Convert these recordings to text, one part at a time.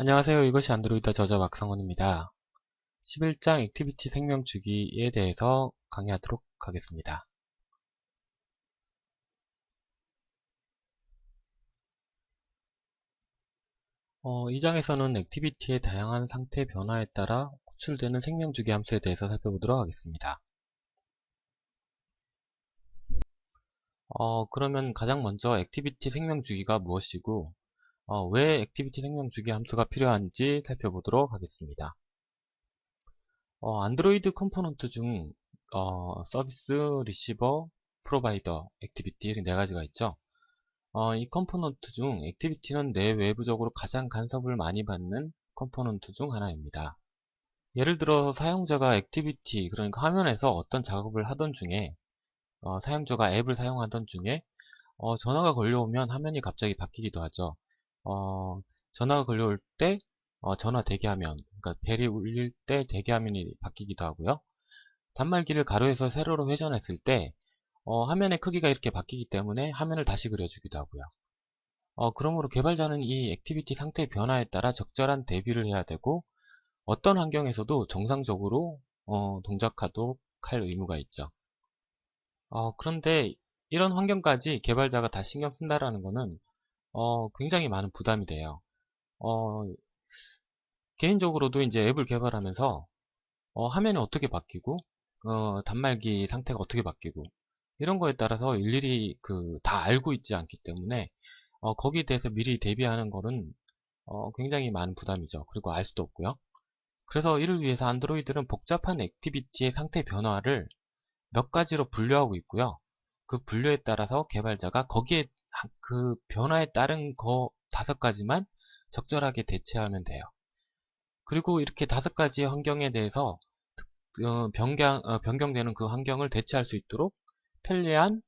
안녕하세요. 이것이 안드로이드 저자 박성원입니다. 11장 액티비티 생명 주기에 대해서 강의하도록 하겠습니다. 이 장에서는 액티비티의 다양한 상태 변화에 따라 호출되는 생명 주기 함수에 대해서 살펴보도록 하겠습니다. 그러면 가장 먼저 액티비티 생명 주기가 무엇이고 왜 액티비티 생명 주기 함수가 필요한지 살펴보도록 하겠습니다. 안드로이드 컴포넌트 중 서비스, 리시버, 프로바이더, 액티비티 이렇게 네 가지가 있죠. 이 컴포넌트 중 액티비티는 내외부적으로 가장 간섭을 많이 받는 컴포넌트 중 하나입니다. 예를 들어 사용자가 액티비티, 그러니까 화면에서 어떤 작업을 하던 중에 사용자가 앱을 사용하던 중에 전화가 걸려오면 화면이 갑자기 바뀌기도 하죠. 전화가 걸려올 때 전화 대기화면, 그러니까 벨이 울릴 때 대기화면이 바뀌기도 하고요. 단말기를 가로에서 세로로 회전했을 때 화면의 크기가 이렇게 바뀌기 때문에 화면을 다시 그려주기도 하고요. 그러므로 개발자는 이 액티비티 상태의 변화에 따라 적절한 대비를 해야 되고 어떤 환경에서도 정상적으로 동작하도록 할 의무가 있죠. 그런데 이런 환경까지 개발자가 다 신경 쓴다라는 것은 굉장히 많은 부담이 돼요. 개인적으로도 이제 앱을 개발하면서 화면이 어떻게 바뀌고 단말기 상태가 어떻게 바뀌고 이런 거에 따라서 일일이 다 알고 있지 않기 때문에 거기에 대해서 미리 대비하는 거는 굉장히 많은 부담이죠. 그리고 알 수도 없고요. 그래서 이를 위해서 안드로이드는 복잡한 액티비티의 상태 변화를 몇 가지로 분류하고 있고요. 그 분류에 따라서 개발자가 거기에 그 변화에 따른 거 5가지만 적절하게 대체하면 돼요. 그리고 이렇게 5가지의 환경에 대해서 변경되는 그 환경을 대체할 수 있도록 편리한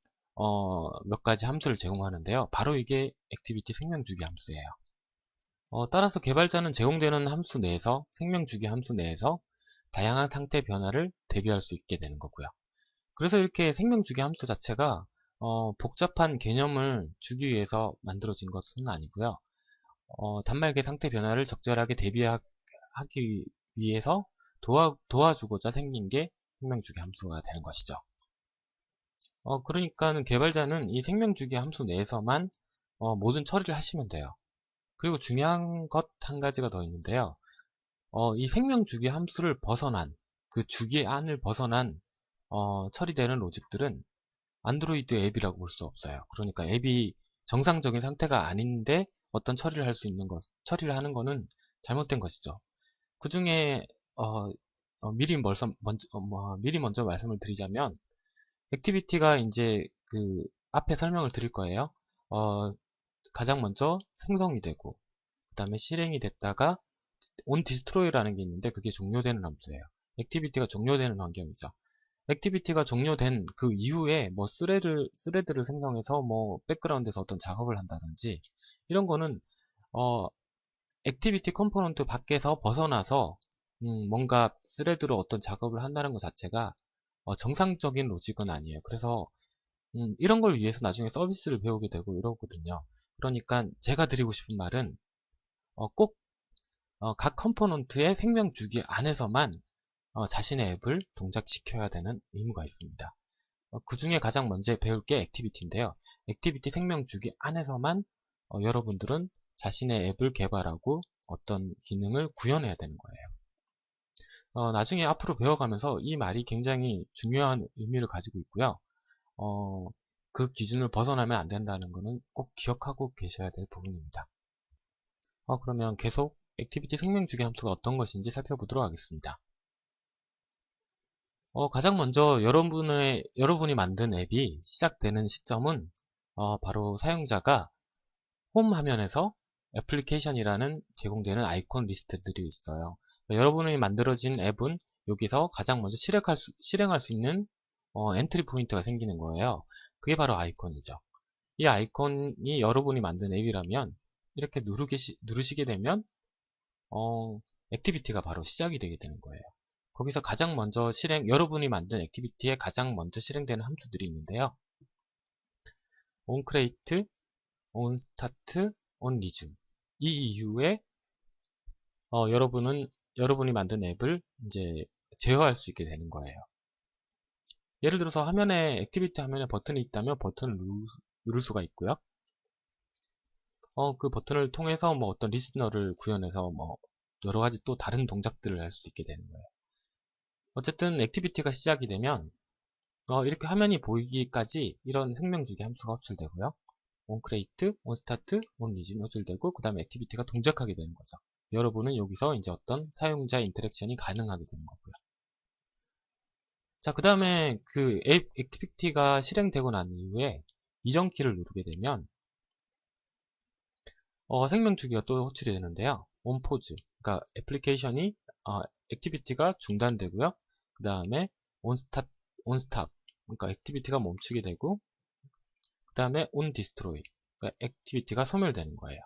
몇 가지 함수를 제공하는데요. 바로 이게 액티비티 생명주기 함수예요. 따라서 개발자는 제공되는 함수 내에서 생명주기 함수 내에서 다양한 상태 변화를 대비할 수 있게 되는 거고요. 그래서 이렇게 생명주기 함수 자체가 복잡한 개념을 주기 위해서 만들어진 것은 아니고요. 단말기 상태 변화를 적절하게 대비하기 위해서 도와주고자 생긴 게 생명주기 함수가 되는 것이죠. 그러니까는 개발자는 이 생명주기 함수 내에서만 모든 처리를 하시면 돼요. 그리고 중요한 것 한 가지가 더 있는데요. 이 생명주기 함수를 벗어난 그 주기 안을 벗어난 처리되는 로직들은 안드로이드 앱이라고 볼 수 없어요. 그러니까 앱이 정상적인 상태가 아닌데 어떤 처리를 할 수 있는 처리를 하는 것은 잘못된 것이죠. 그 중에 미리 먼저 말씀을 드리자면 액티비티가 이제 그 앞에 설명을 드릴 거예요. 가장 먼저 생성이 되고 그 다음에 실행이 됐다가 onDestroy라는 게 있는데 그게 종료되는 함수예요. 액티비티가 종료되는 환경이죠. 액티비티가 종료된 그 이후에 뭐 스레드를 생성해서 뭐 백그라운드에서 어떤 작업을 한다든지 이런 거는 액티비티 컴포넌트 밖에서 벗어나서 뭔가 스레드로 어떤 작업을 한다는 것 자체가 정상적인 로직은 아니에요. 그래서 이런 걸 위해서 나중에 서비스를 배우게 되고 이러거든요. 그러니까 제가 드리고 싶은 말은 꼭 각 컴포넌트의 생명 주기 안에서만 자신의 앱을 동작시켜야 되는 의무가 있습니다. 그 중에 가장 먼저 배울 게 액티비티인데요. 액티비티 생명 주기 안에서만 여러분들은 자신의 앱을 개발하고 어떤 기능을 구현해야 되는 거예요. 나중에 앞으로 배워가면서 이 말이 굉장히 중요한 의미를 가지고 있고요. 그 기준을 벗어나면 안 된다는 것은 꼭 기억하고 계셔야 될 부분입니다. 그러면 계속 액티비티 생명주기 함수가 어떤 것인지 살펴보도록 하겠습니다. 가장 먼저 여러분이 만든 앱이 시작되는 시점은 바로 사용자가 홈 화면에서 애플리케이션이라는 제공되는 아이콘 리스트들이 있어요. 여러분이 만들어진 앱은 여기서 가장 먼저 실행할 수 있는 엔트리 포인트가 생기는 거예요. 그게 바로 아이콘이죠. 이 아이콘이 여러분이 만든 앱이라면 이렇게 누르시게 되면 액티비티가 바로 시작이 되게 되는 거예요. 거기서 가장 먼저 여러분이 만든 액티비티에 가장 먼저 실행되는 함수들이 있는데요. onCreate, onStart, onResume 이 이후에 여러분이 만든 앱을 이제 제어할 수 있게 되는 거예요. 예를 들어서 화면에 액티비티 화면에 버튼이 있다면 버튼을 누를 수가 있고요. 그 버튼을 통해서 뭐 어떤 리스너를 구현해서 뭐 여러 가지 또 다른 동작들을 할 수 있게 되는 거예요. 어쨌든 액티비티가 시작이 되면 이렇게 화면이 보이기까지 이런 생명주기 함수가 호출되고요. onCreate, onStart, onResume 호출되고 그 다음에 액티비티가 동작하게 되는 거죠. 여러분은 여기서 이제 어떤 사용자 인터랙션이 가능하게 되는 거고요. 자, 그 다음에 그 앱 액티비티가 실행되고 난 이후에 이전 키를 누르게 되면 생명주기가 또 호출이 되는데요. onPause, 그러니까 애플리케이션이 액티비티가 중단되고요. 그 다음에 onStop, 그러니까 액티비티가 멈추게 되고 그 다음에 onDestroy, 그러니까 액티비티가 소멸되는 거예요.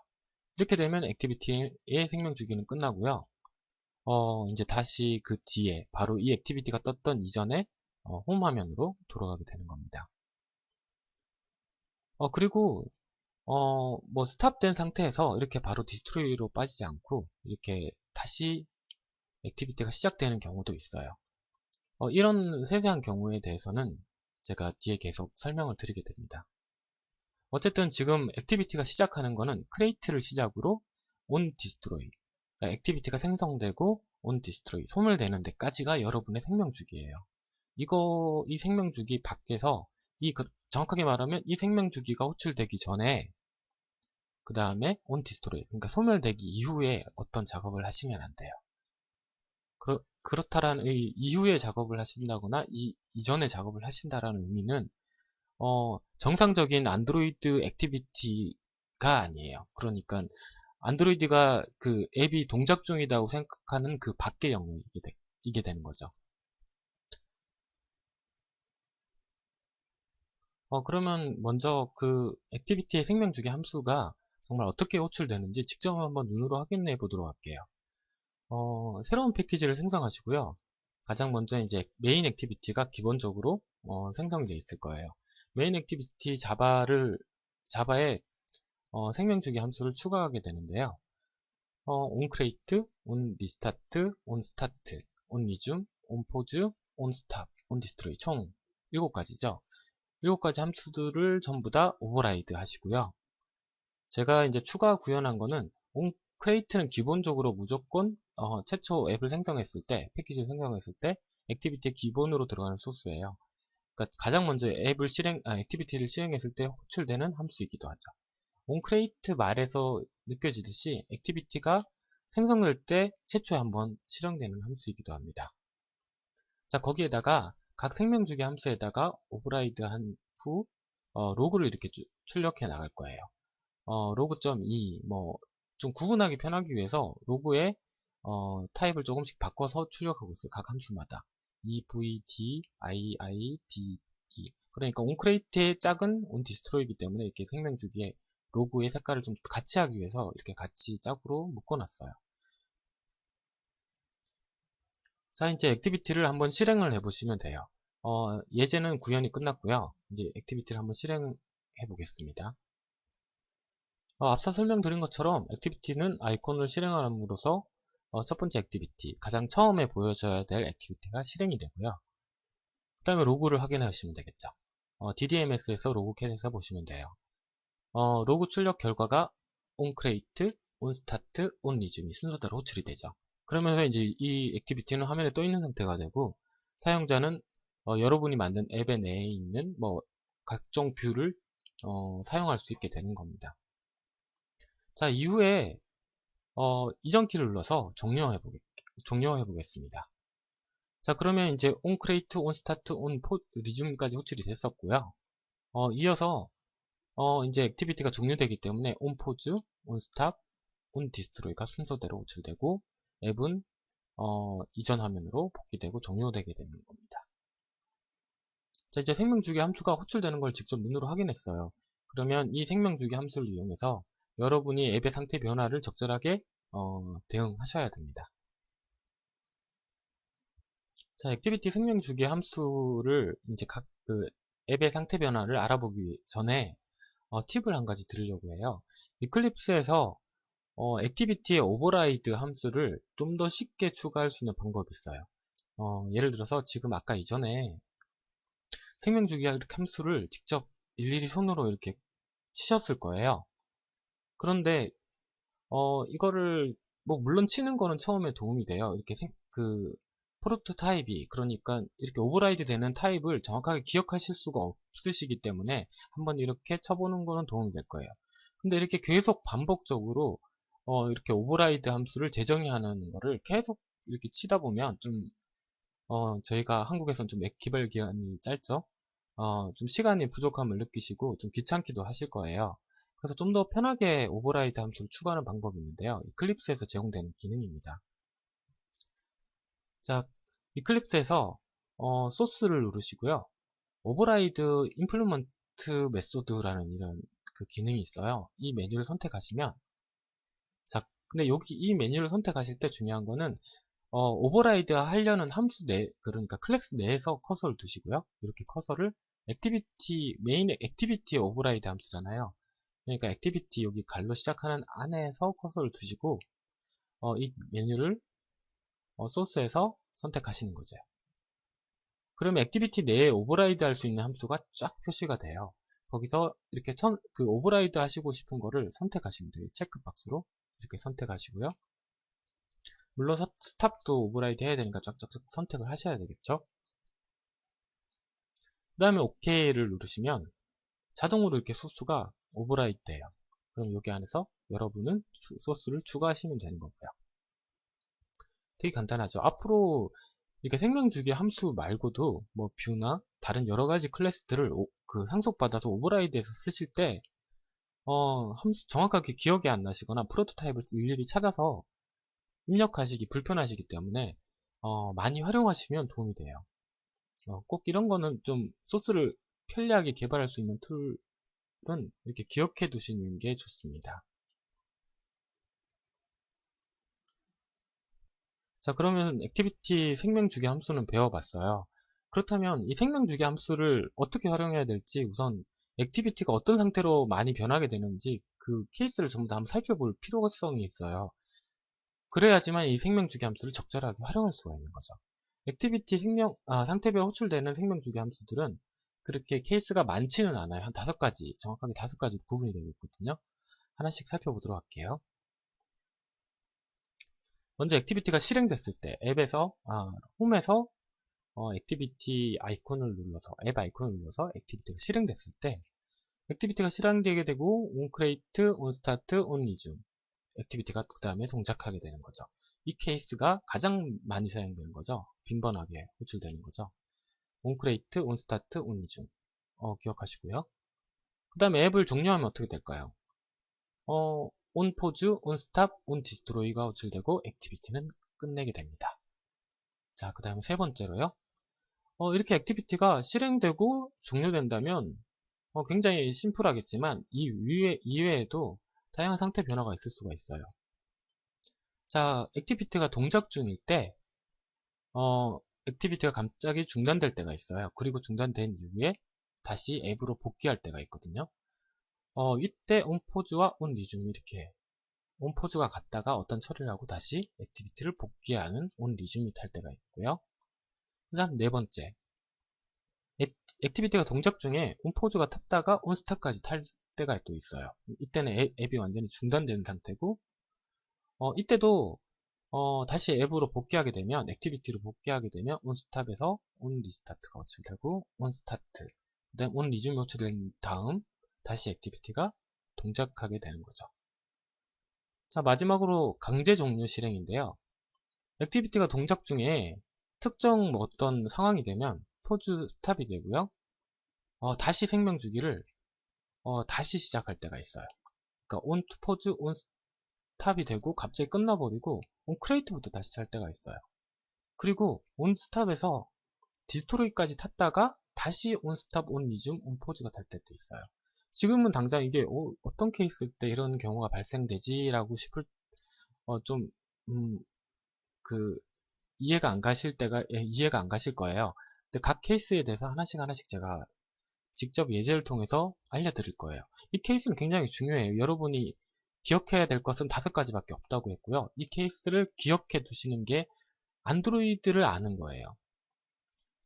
이렇게 되면 액티비티의 생명주기는 끝나고요. 이제 다시 그 뒤에 바로 이 액티비티가 떴던 이전에 홈 화면으로 돌아가게 되는 겁니다. 그리고 뭐 스탑된 상태에서 이렇게 바로 디스트로이로 빠지지 않고 이렇게 다시 액티비티가 시작되는 경우도 있어요. 이런 세세한 경우에 대해서는 제가 뒤에 계속 설명을 드리게 됩니다. 어쨌든 지금 액티비티가 시작하는 거는 크레이트를 시작으로 on destroy, 그러니까 액티비티가 생성되고 on destroy, 소멸되는 데까지가 여러분의 생명주기예요. 이 생명주기 밖에서 정확하게 말하면 이 생명주기가 호출되기 전에 그 다음에 on destroy, 그러니까 소멸되기 이후에 어떤 작업을 하시면 안 돼요. 그렇다라는 이후에 작업을 하신다거나 이전에 작업을 하신다라는 의미는 정상적인 안드로이드 액티비티가 아니에요. 그러니까 안드로이드가 그 앱이 동작 중이라고 생각하는 그 밖의 영역이게 되는 거죠. 그러면 먼저 그 액티비티의 생명주기 함수가 정말 어떻게 호출되는지 직접 한번 눈으로 확인해 보도록 할게요. 새로운 패키지를 생성하시고요. 가장 먼저 이제 메인 액티비티가 기본적으로 생성되어 있을 거예요. 메인 액티비티 자바에 생명주기 함수를 추가하게 되는데요. onCreate, onRestart, onStart, onResume, onPause, onStop, onDestroy 총 7가지죠. 7가지 함수들을 전부 다 오버라이드 하시고요. 제가 이제 추가 구현한 거는 onCreate는 기본적으로 무조건 최초 앱을 생성했을 때, 패키지를 생성했을 때 액티비티의 기본으로 들어가는 소스예요. 그러니까 가장 먼저 액티비티를 실행했을 때 호출되는 함수이기도 하죠. onCreate 말에서 느껴지듯이 액티비티가 생성될 때 최초에 한번 실행되는 함수이기도 합니다. 자, 거기에다가 각 생명주기 함수에다가 오버라이드 한 후 로그를 이렇게 출력해 나갈 거예요. 로그.2 뭐 좀 구분하기 편하기 위해서 로그의 타입을 조금씩 바꿔서 출력하고 있어요. 각 함수마다 evd, ii, de. 그러니까 onCreate의 짝은 onDestroy이기 때문에 이렇게 생명주기의 로그의 색깔을 좀 같이 하기 위해서 이렇게 같이 짝으로 묶어놨어요. 자, 이제 액티비티를 한번 실행을 해보시면 돼요. 예제는 구현이 끝났고요. 이제 액티비티를 한번 실행해 보겠습니다. 앞서 설명드린 것처럼 액티비티는 아이콘을 실행함으로써 첫 번째 액티비티, 가장 처음에 보여줘야 될 액티비티가 실행이 되고요. 그 다음에 로그를 확인하시면 되겠죠. DDMS에서 로그 캣에서 보시면 돼요. 로그 출력 결과가 onCreate, onStart, onResume 순서대로 호출이 되죠. 그러면서 이제 이 액티비티는 화면에 떠 있는 상태가 되고 사용자는 여러분이 만든 앱의 내에 있는 뭐 각종 뷰를 사용할 수 있게 되는 겁니다. 자, 이후에 이전 키를 눌러서 종료해 보겠습니다. 자, 그러면 이제 onCreate, onStart, onResume까지 호출이 됐었고요. 이어서 이제 액티비티가 종료되기 때문에 onPause, onStop, onDestroy가 순서대로 호출되고 앱은 이전 화면으로 복귀되고 종료되게 되는 겁니다. 자, 이제 생명주기 함수가 호출되는 걸 직접 눈으로 확인했어요. 그러면 이 생명주기 함수를 이용해서 여러분이 앱의 상태 변화를 적절하게 대응하셔야 됩니다. 자, 액티비티 생명주기 함수를 이제 각 그 앱의 상태 변화를 알아보기 전에 팁을 한 가지 드리려고 해요. 이클립스에서 액티비티의 오버라이드 함수를 좀 더 쉽게 추가할 수 있는 방법이 있어요. 예를 들어서 지금 아까 이전에 생명주기 함수를 직접 일일이 손으로 이렇게 치셨을 거예요. 그런데 이거를 뭐 물론 치는 거는 처음에 도움이 돼요. 이렇게 프로토 타입이, 그러니까 이렇게 오버라이드 되는 타입을 정확하게 기억하실 수가 없으시기 때문에 한번 이렇게 쳐보는 거는 도움이 될 거예요. 근데 이렇게 계속 반복적으로 이렇게 오버라이드 함수를 재정의하는 거를 계속 이렇게 치다 보면 좀 저희가 한국에선 좀 기발 기간이 짧죠. 좀 시간이 부족함을 느끼시고 좀 귀찮기도 하실 거예요. 그래서 좀 더 편하게 오버라이드 함수를 추가하는 방법이 있는데요. 이클립스에서 제공되는 기능입니다. 자, 이클립스에서 소스를 누르시고요. 오버라이드 임플리먼트 메소드라는 이런 그 기능이 있어요. 이 메뉴를 선택하시면, 자, 근데 여기 이 메뉴를 선택하실 때 중요한 거는 오버라이드 하려는 함수 그러니까 클래스 내에서 커서를 두시고요. 이렇게 커서를 메인 액티비티 오버라이드 함수잖아요. 그러니까 액티비티 여기 갈로 시작하는 안에서 커서를 두시고 이 메뉴를 소스에서 선택하시는 거죠. 그러면 액티비티 내에 오버라이드 할 수 있는 함수가 쫙 표시가 돼요. 거기서 이렇게 그 오버라이드 하시고 싶은 거를 선택하시면 돼요. 체크박스로 이렇게 선택하시고요. 물론 스탑도 오버라이드 해야 되니까 쫙쫙쫙 선택을 하셔야 되겠죠. 그 다음에 OK를 누르시면 자동으로 이렇게 소스가 오버라이드 돼요. 그럼 여기 안에서 여러분은 소스를 추가하시면 되는 거고요. 되게 간단하죠. 앞으로 이렇게 생명주기 함수 말고도 뭐 뷰나 다른 여러 가지 클래스들을 상속받아서 오버라이드해서 쓰실 때 함수 정확하게 기억이 안 나시거나 프로토타입을 일일이 찾아서 입력하시기 불편하시기 때문에 많이 활용하시면 도움이 돼요. 꼭 이런 거는 좀 소스를 편리하게 개발할 수 있는 툴은 이렇게 기억해 두시는 게 좋습니다. 자, 그러면 액티비티 생명주기 함수는 배워봤어요. 그렇다면 이 생명주기 함수를 어떻게 활용해야 될지 우선 액티비티가 어떤 상태로 많이 변하게 되는지 그 케이스를 전부 다 한번 살펴볼 필요성이 있어요. 그래야지만 이 생명주기 함수를 적절하게 활용할 수가 있는 거죠. 액티비티 상태별 호출되는 생명주기 함수들은 그렇게 케이스가 많지는 않아요. 한 5가지, 정확하게 5가지로 구분이 되어 있거든요. 하나씩 살펴보도록 할게요. 먼저 액티비티가 실행됐을 때 홈에서 액티비티 아이콘을 눌러서 앱 아이콘을 눌러서 액티비티가 실행됐을 때 액티비티가 실행되게 되고 onCreate, onStart, onResume 액티비티가 그 다음에 동작하게 되는 거죠. 이 케이스가 가장 많이 사용되는 거죠. 빈번하게 호출되는 거죠. onCreate, onStart, onResume 기억하시고요. 그 다음에 앱을 종료하면 어떻게 될까요? onPause, onStop, onDestroy가 호출되고 액티비티는 끝내게 됩니다. 자, 그 다음에 세 번째로요. 이렇게 액티비티가 실행되고 종료된다면 굉장히 심플하겠지만 이외에도 다양한 상태 변화가 있을 수가 있어요. 자, 액티비티가 동작 중일 때 액티비티가 갑자기 중단될 때가 있어요. 그리고 중단된 이후에 다시 앱으로 복귀할 때가 있거든요. 이때 onPause와 onResume 이렇게 onPause가 갔다가 어떤 처리를 하고 다시 액티비티를 복귀하는 onResume이 탈 때가 있고요. 그 다음 네 번째, 액티비티가 동작 중에 onPause가 탔다가 onStart까지 탈 때가 또 있어요. 이때는 앱이 완전히 중단된 상태고 이때도 다시 앱으로 복귀하게 되면 액티비티로 복귀하게 되면 onStop에서 onRestart가 호출되고 onStart, 그 다음 onResume 호출된 다음 다시 액티비티가 동작하게 되는 거죠. 자, 마지막으로 강제 종료 실행인데요. 액티비티가 동작 중에 특정 어떤 상황이 되면 포즈 스탑이 되고요. 다시 생명 주기를 다시 시작할 때가 있어요. 그러니까 on pause, on stop이 되고 갑자기 끝나버리고 on create부터 다시 할 때가 있어요. 그리고 on stop에서 디스토로이까지 탔다가 다시 on stop, on resume, on pause가 탈 때도 있어요. 지금은 당장 이게 어떤 케이스 때 이런 경우가 발생되지? 라고 싶을 이해가 안 가실 거예요. 근데 각 케이스에 대해서 하나씩 제가 직접 예제를 통해서 알려드릴 거예요. 이 케이스는 굉장히 중요해요. 여러분이 기억해야 될 것은 5가지밖에 없다고 했고요. 이 케이스를 기억해 두시는 게 안드로이드를 아는 거예요.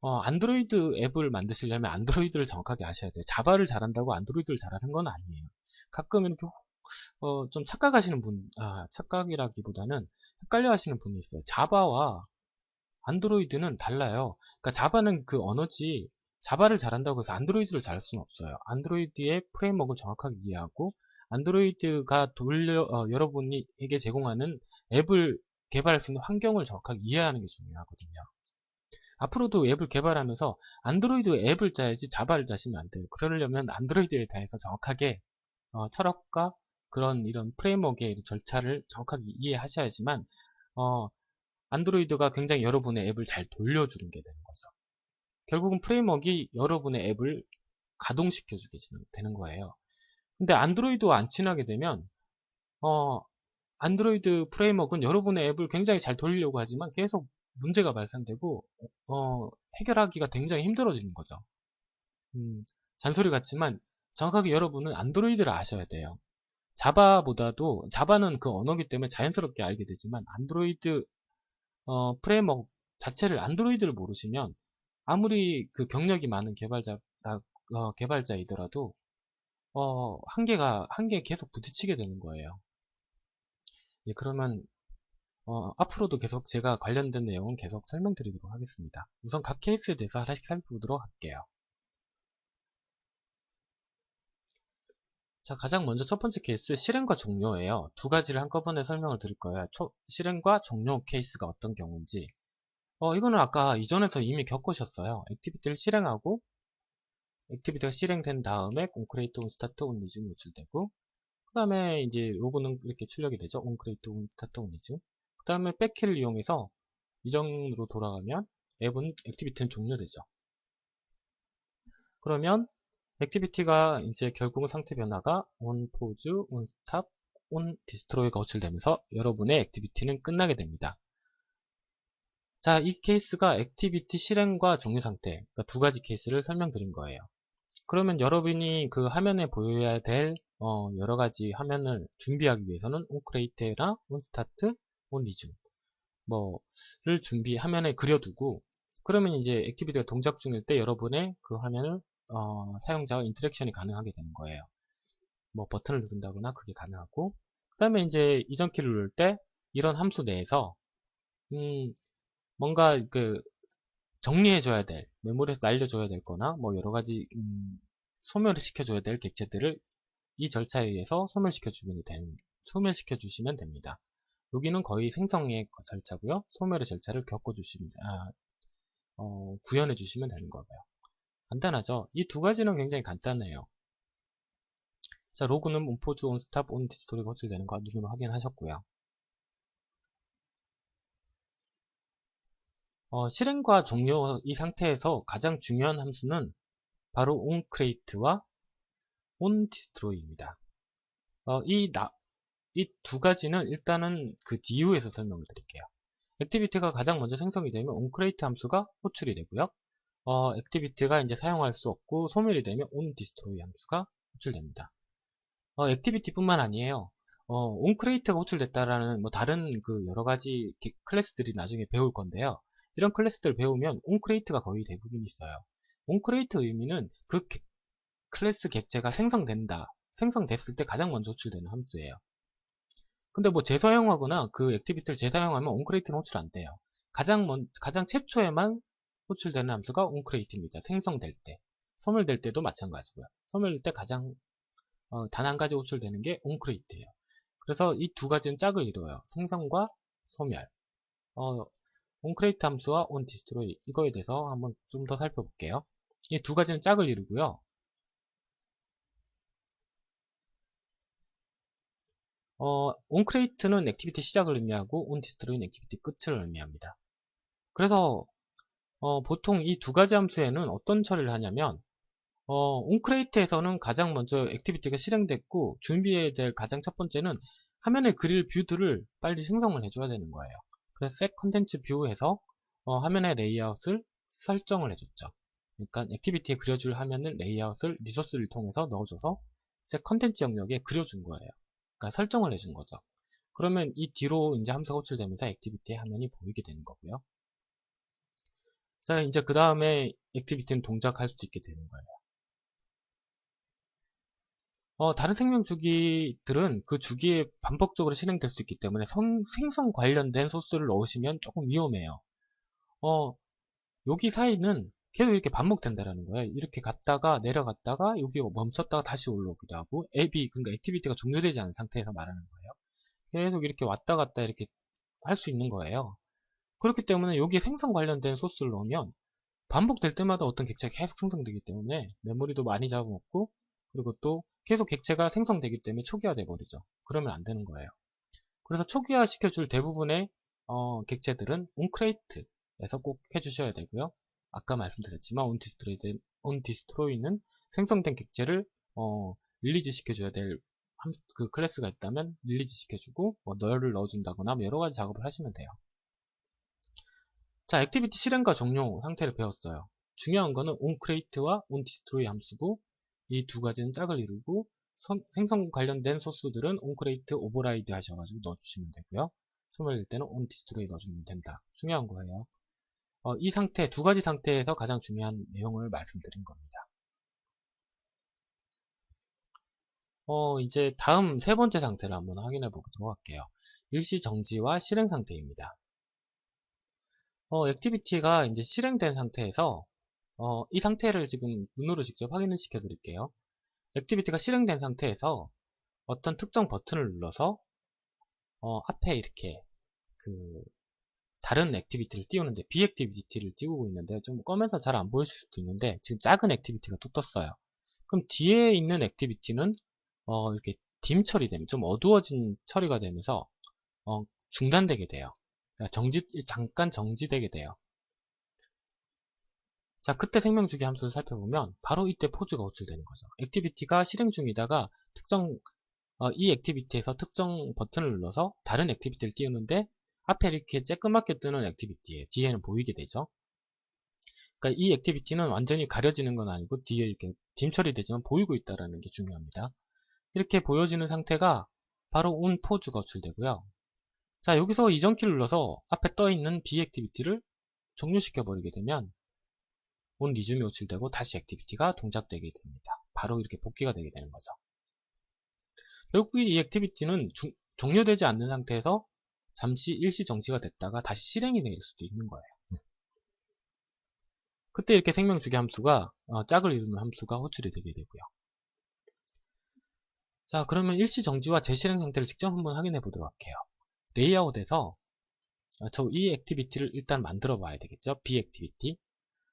안드로이드 앱을 만드시려면 안드로이드를 정확하게 아셔야 돼요. 자바를 잘한다고 안드로이드를 잘하는 건 아니에요. 가끔 이렇게 좀 착각하시는 분, 착각이라기보다는 헷갈려 하시는 분이 있어요. 자바와 안드로이드는 달라요. 그러니까 자바는 그 언어지, 자바를 잘한다고 해서 안드로이드를 잘할 수는 없어요. 안드로이드의 프레임워크를 정확하게 이해하고, 안드로이드가 여러분에게 제공하는 앱을 개발할 수 있는 환경을 정확하게 이해하는 게 중요하거든요. 앞으로도 앱을 개발하면서 안드로이드 앱을 짜야지 자바를 짜시면 안 돼요. 그러려면 안드로이드에 대해서 정확하게 철학과 그런 이런 프레임워크의 절차를 정확하게 이해하셔야지만 안드로이드가 굉장히 여러분의 앱을 잘 돌려주는 게 되는 거죠. 결국은 프레임워크가 여러분의 앱을 가동시켜 주게 되는 거예요. 근데 안드로이드와 안 친하게 되면 안드로이드 프레임워크는 여러분의 앱을 굉장히 잘 돌리려고 하지만 계속 문제가 발생되고 해결하기가 굉장히 힘들어지는 거죠. 잔소리 같지만 정확하게 여러분은 안드로이드를 아셔야 돼요. 자바는 그 언어기 때문에 자연스럽게 알게 되지만 안드로이드 프레임워크 자체를 안드로이드를 모르시면 아무리 그 경력이 많은 개발자이더라도 한계에 계속 부딪히게 되는 거예요. 예, 그러면 앞으로도 계속 제가 관련된 내용은 계속 설명드리도록 하겠습니다. 우선 각 케이스에 대해서 하나씩 살펴보도록 할게요. 자, 가장 먼저 첫 번째 케이스, 실행과 종료예요. 두 가지를 한꺼번에 설명을 드릴 거예요. 실행과 종료 케이스가 어떤 경우인지. 이거는 아까 이전에서 이미 겪으셨어요. 액티비티를 실행하고, 액티비티가 실행된 다음에 onCreate, onStart, onResume 노출되고, 그 다음에 이제 로고는 이렇게 출력이 되죠. onCreate, onStart, onResume. 그 다음에 백키를 이용해서 이전으로 돌아가면 액티비티는 종료되죠. 그러면 액티비티가 이제 결국은 상태 변화가 onPause, onStop, onDestroy가 호출되면서 여러분의 액티비티는 끝나게 됩니다. 자, 이 케이스가 액티비티 실행과 종료 상태, 그러니까 두 가지 케이스를 설명드린 거예요. 그러면 여러분이 그 화면에 보여야 될 여러 가지 화면을 준비하기 위해서는 onCreate나 onStart, onResume 를 화면에 그려두고, 그러면 이제 액티비티가 동작 중일 때 여러분의 그 화면을 사용자와 인터랙션이 가능하게 되는 거예요. 버튼을 누른다거나 그게 가능하고, 그 다음에 이제 이전 키를 누를 때 이런 함수 내에서 뭔가 정리해줘야 될, 메모리에서 날려줘야 될 거나 여러 가지 소멸을 시켜줘야 될 객체들을 이 절차에 의해서 소멸시켜 주시면 됩니다. 여기는 거의 생성의 절차고요. 소멸의 절차를 구현해 주시면 되는 거고요. 간단하죠? 이 두 가지는 굉장히 간단해요. 자, 로그는 onPause, onStop, onDestroy가 호출되는 거 눈으로 확인하셨고요. 실행과 종료 이 상태에서 가장 중요한 함수는 바로 onCreate와 onDestroy입니다. 이 두 가지는 일단은 그 뒤후에서 설명을 드릴게요. 액티비티가 가장 먼저 생성이 되면 onCreate 함수가 호출이 되고요. 액티비티가 이제 사용할 수 없고 소멸이 되면 onDestroy 함수가 호출됩니다. 액티비티뿐만 아니에요. onCreate가 호출됐다라는 다른 그 여러 가지 클래스들이 나중에 배울 건데요. 이런 클래스들을 배우면 onCreate가 거의 대부분 있어요. onCreate 의미는 그 클래스 객체가 생성됐을 때 가장 먼저 호출되는 함수예요. 근데 재사용하거나 그 액티비티를 재사용하면 onCreate는 호출 안 돼요. 가장 최초에만 호출되는 함수가 onCreate입니다. 생성될 때. 소멸될 때도 마찬가지고요. 소멸될 때 단 한 가지 호출되는 게 onCreate예요. 그래서 이 두 가지는 짝을 이루어요. 생성과 소멸. onCreate 함수와 onDestroy 이거에 대해서 한번 좀 더 살펴볼게요. 이 두 가지는 짝을 이루고요. onCreate는 액티비티 시작을 의미하고 onDestroy는 액티비티 끝을 의미합니다. 그래서 보통 이 두 가지 함수에는 어떤 처리를 하냐면 onCreate에서는 가장 먼저 액티비티가 실행됐고 준비해야 될 가장 첫 번째는 화면에 그릴 뷰들을 빨리 생성을 해줘야 되는 거예요. 그래서 set content view에서 화면의 레이아웃을 설정을 해줬죠. 그러니까 액티비티에 그려줄 화면을 레이아웃을 리소스를 통해서 넣어줘서 set content 영역에 그려준 거예요. 그러니까 설정을 해준 거죠. 그러면 이 뒤로 이제 함수가 호출되면서 액티비티의 화면이 보이게 되는 거고요. 자, 이제 그 다음에 액티비티는 동작할 수도 있게 되는 거예요. 다른 생명 주기들은 그 주기에 반복적으로 실행될 수 있기 때문에 생성 관련된 소스를 넣으시면 조금 위험해요. 여기 사이는 계속 이렇게 반복된다라는 거예요. 이렇게 갔다가 내려갔다가 여기 멈췄다가 다시 올라오기도 하고 앱이 그러니까 액티비티가 종료되지 않은 상태에서 말하는 거예요. 계속 이렇게 왔다 갔다 이렇게 할 수 있는 거예요. 그렇기 때문에 여기에 생성 관련된 소스를 넣으면 반복될 때마다 어떤 객체가 계속 생성되기 때문에 메모리도 많이 잡아먹고 그리고 또 계속 객체가 생성되기 때문에 초기화돼 버리죠. 그러면 안 되는 거예요. 그래서 초기화 시켜줄 대부분의 객체들은 onCreate에서 꼭 해주셔야 되고요. 아까 말씀드렸지만 onDestroy는 생성된 객체를 릴리즈 시켜줘야 될 그 클래스가 있다면 릴리즈 시켜주고 널을 넣어준다거나 여러 가지 작업을 하시면 돼요. 자, 액티비티 실행과 종료 상태를 배웠어요. 중요한 거는 onCreate와 onDestroy 함수고 이 두 가지는 짝을 이루고 생성 관련된 소스들은 onCreate override 하셔가지고 넣어주시면 되고요. 소멸될 때는 onDestroy 넣어주면 된다. 중요한 거예요. 이 상태, 두 가지 상태에서 가장 중요한 내용을 말씀드린 겁니다. 이제 다음 세 번째 상태를 한번 확인해 보도록 할게요. 일시 정지와 실행 상태입니다. 액티비티가 이제 실행된 상태에서 이 상태를 지금 눈으로 직접 확인을 시켜 드릴게요. 액티비티가 실행된 상태에서 어떤 특정 버튼을 눌러서 앞에 이렇게 그 다른 액티비티를 띄우는데 비액티비티를 띄우고 있는데 좀 검해서 잘 안 보이실 수도 있는데 지금 작은 액티비티가 또 떴어요. 그럼 뒤에 있는 액티비티는 이렇게 딤 처리되면 좀 어두워진 처리가 되면서 중단되게 돼요. 그러니까 잠깐 정지되게 돼요. 자, 그때 생명주기 함수를 살펴보면 바로 이때 포즈가 호출되는 거죠. 액티비티가 실행 중이다가 이 액티비티에서 특정 버튼을 눌러서 다른 액티비티를 띄우는데 앞에 이렇게 쬐끄맣게 뜨는 액티비티에 뒤에는 보이게 되죠. 그러니까 이 액티비티는 완전히 가려지는 건 아니고 뒤에 이렇게 딤 처리되지만 보이고 있다는 게 중요합니다. 이렇게 보여지는 상태가 바로 on 포즈가 호출되고요. 자, 여기서 이전 키를 눌러서 앞에 떠 있는 B 액티비티를 종료시켜 버리게 되면 on 리즘이 호출되고 다시 액티비티가 동작되게 됩니다. 바로 이렇게 복귀가 되게 되는 거죠. 결국 이 액티비티는 종료되지 않는 상태에서 잠시 일시 정지가 됐다가 다시 실행이 될 수도 있는 거예요. 그때 이렇게 생명주기 함수가 짝을 이루는 함수가 호출이 되게 되고요. 자, 그러면 일시 정지와 재실행 상태를 직접 한번 확인해 보도록 할게요. 레이아웃에서 이 액티비티를 일단 만들어 봐야 되겠죠. B 액티비티.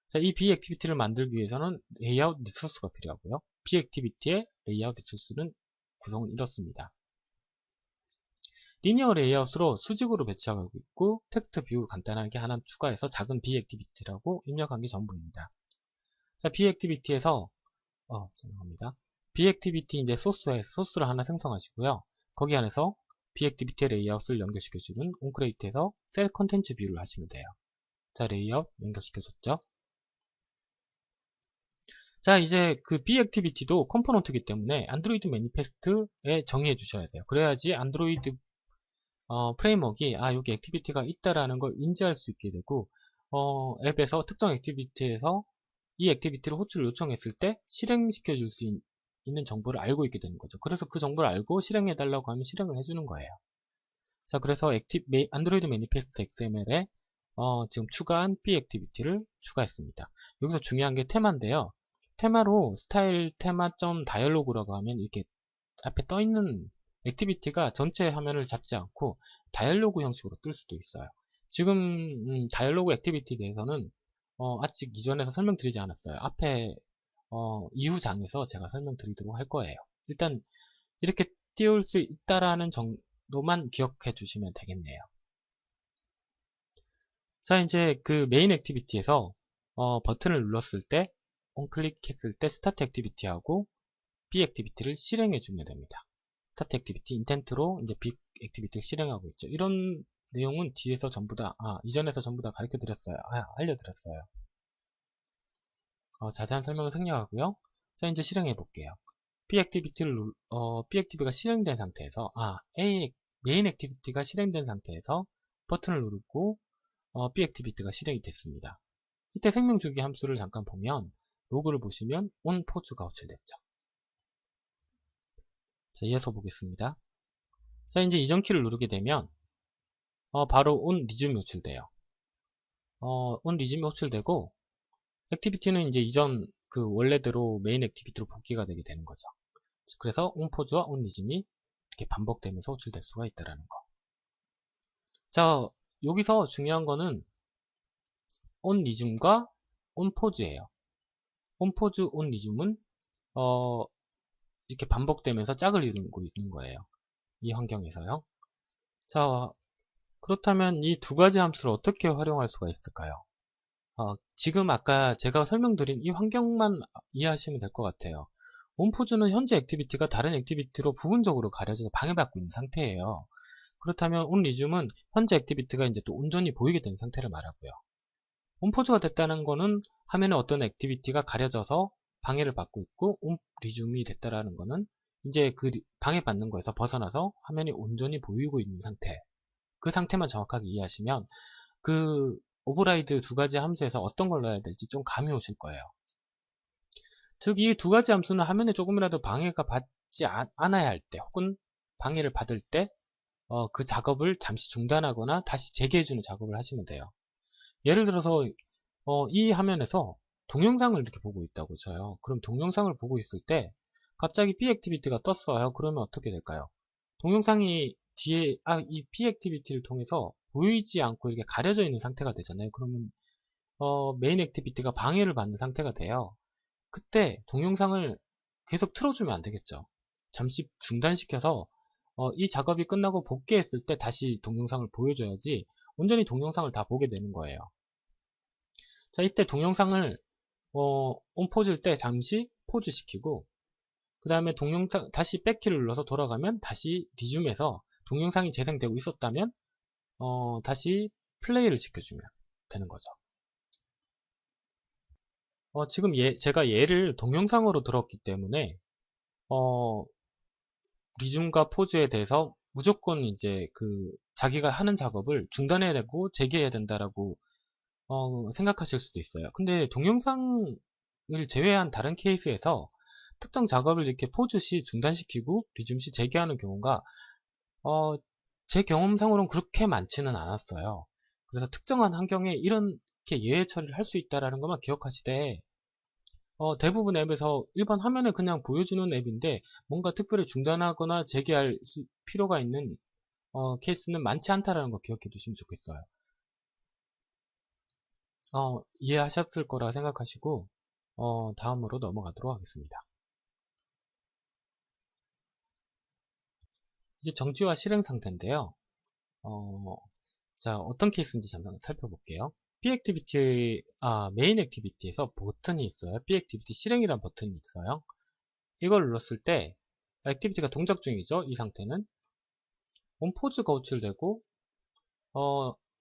자, 이 B 액티비티를 만들기 위해서는 레이아웃 리소스가 필요하고요. B 액티비티의 레이아웃 리소스는 구성은 이렇습니다. 리니어 레이아웃으로 수직으로 배치하고 있고 텍스트 뷰 간단하게 하나 추가해서 작은 B 액티비티라고 입력한 게 전부입니다. 자, B 액티비티에서 죄송합니다. B 액티비티 이제 소스를 하나 생성하시고요. 거기 안에서 B 액티비티의 레이아웃을 연결시켜주는 onCreate에서 셀 컨텐츠 뷰를 하시면 돼요. 자, 레이아웃 연결시켜줬죠. 자, 이제 그 B 액티비티도 컴포넌트이기 때문에 안드로이드 매니페스트에 정의해 주셔야 돼요. 그래야지 안드로이드 프레임워크가 여기 액티비티가 있다라는 걸 인지할 수 있게 되고 앱에서 특정 액티비티에서 이 액티비티를 호출을 요청했을 때 실행시켜 줄 수 있는 정보를 알고 있게 되는 거죠. 그래서 그 정보를 알고 실행해 달라고 하면 실행을 해주는 거예요. 자, 그래서 안드로이드 매니페스트 XML에 지금 추가한 B 액티비티를 추가했습니다. 여기서 중요한 게 테마인데요. 테마로 스타일 테마.다이얼로그라고 하면 이렇게 앞에 떠 있는 액티비티가 전체 화면을 잡지 않고 다이얼로그 형식으로 뜰 수도 있어요. 지금 다이얼로그 액티비티에 대해서는 아직 이전에서 설명드리지 않았어요. 앞에 이후 장에서 제가 설명드리도록 할 거예요. 일단 이렇게 띄울 수 있다라는 정도만 기억해 주시면 되겠네요. 자, 이제 그 메인 액티비티에서 버튼을 눌렀을 때 on클릭했을 때 스타트 액티비티하고 B 액티비티를 실행해 주면 됩니다. 스타트 액티비티 인텐트로 이제 B 액티비티를 실행하고 있죠. 이런 내용은 뒤에서 전부 다 이전에서 전부 다 가르쳐 드렸어요. 알려드렸어요. 자세한 설명을 생략하고요. 자, 이제 실행해 볼게요. Bactivity가 실행된 상태에서, 메인 액티비티가 실행된 상태에서 버튼을 누르고, Bactivity가 실행이 됐습니다. 이때 생명주기 함수를 잠깐 보면, 로그를 보시면 onPause가 호출됐죠. 자, 이어서 보겠습니다. 자, 이제 이전 키를 누르게 되면, 바로 onResume이 호출돼요. onResume이 호출되고, 액티비티는 이제 이전 원래대로 메인 액티비티로 복귀가 되게 되는 거죠. 그래서 onPause와 onResume이 이렇게 반복되면서 호출될 수가 있다라는 거. 자, 여기서 중요한 거는 onResume과 onPause예요. onPause, onResume은 이렇게 반복되면서 짝을 이루고 있는 거예요. 이 환경에서요. 자, 그렇다면 이 두 가지 함수를 어떻게 활용할 수가 있을까요? 지금 아까 제가 설명드린 이 환경만 이해하시면 될 것 같아요. onPause는 현재 액티비티가 다른 액티비티로 부분적으로 가려져서 방해받고 있는 상태예요. 그렇다면 onResume은 현재 액티비티가 이제 또 온전히 보이게 된 상태를 말하고요. onPause가 됐다는 거는 화면에 어떤 액티비티가 가려져서 방해를 받고 있고, onResume이 됐다라는 거는 이제 그 방해받는 거에서 벗어나서 화면이 온전히 보이고 있는 상태. 그 상태만 정확하게 이해하시면 그 오버라이드 두 가지 함수에서 어떤 걸 넣어야 될지 좀 감이 오실 거예요. 즉, 이 두 가지 함수는 화면에 조금이라도 방해가 받지 않아야 할 때, 혹은 방해를 받을 때, 그 작업을 잠시 중단하거나 다시 재개해주는 작업을 하시면 돼요. 예를 들어서, 이 화면에서 동영상을 이렇게 보고 있다고 쳐요. 그럼 동영상을 보고 있을 때, 갑자기 B액티비티가 떴어요. 그러면 어떻게 될까요? 동영상이 뒤에, 이 B액티비티를 통해서 보이지 않고 이렇게 가려져 있는 상태가 되잖아요. 그러면, 메인 액티비티가 방해를 받는 상태가 돼요. 그때 동영상을 계속 틀어주면 안 되겠죠. 잠시 중단시켜서 이 작업이 끝나고 복귀했을 때 다시 동영상을 보여줘야지 온전히 동영상을 다 보게 되는 거예요. 자, 이때 동영상을 온포즈일 때 잠시 포즈 시키고, 그 다음에 동영상 다시 백키를 눌러서 돌아가면 다시 리줌에서 동영상이 재생되고 있었다면 다시 플레이를 시켜주면 되는 거죠. 지금 제가 얘를 동영상으로 들었기 때문에 리줌과 포즈에 대해서 무조건 이제 자기가 하는 작업을 중단해야 되고 재개해야 된다라고 생각하실 수도 있어요. 근데 동영상을 제외한 다른 케이스에서 특정 작업을 이렇게 포즈 시 중단시키고 리줌 시 재개하는 경우가 제 경험상으로는 그렇게 많지는 않았어요. 그래서 특정한 환경에 이렇게 예외 처리를 할 수 있다는 것만 기억하시되, 대부분 앱에서 일반 화면에 그냥 보여주는 앱인데 뭔가 특별히 중단하거나 재개할 필요가 있는 케이스는 많지 않다는 거 기억해 두시면 좋겠어요. 이해하셨을 거라 생각하시고 다음으로 넘어가도록 하겠습니다. 이제 정지와 실행 상태인데요. 자, 어떤 케이스인지 잠깐 살펴볼게요. 메인 액티비티에서 버튼이 있어요. B액티비티 실행이라는 버튼이 있어요. 이걸 눌렀을 때 액티비티가 동작 중이죠. 이 상태는 온포즈가 호출되고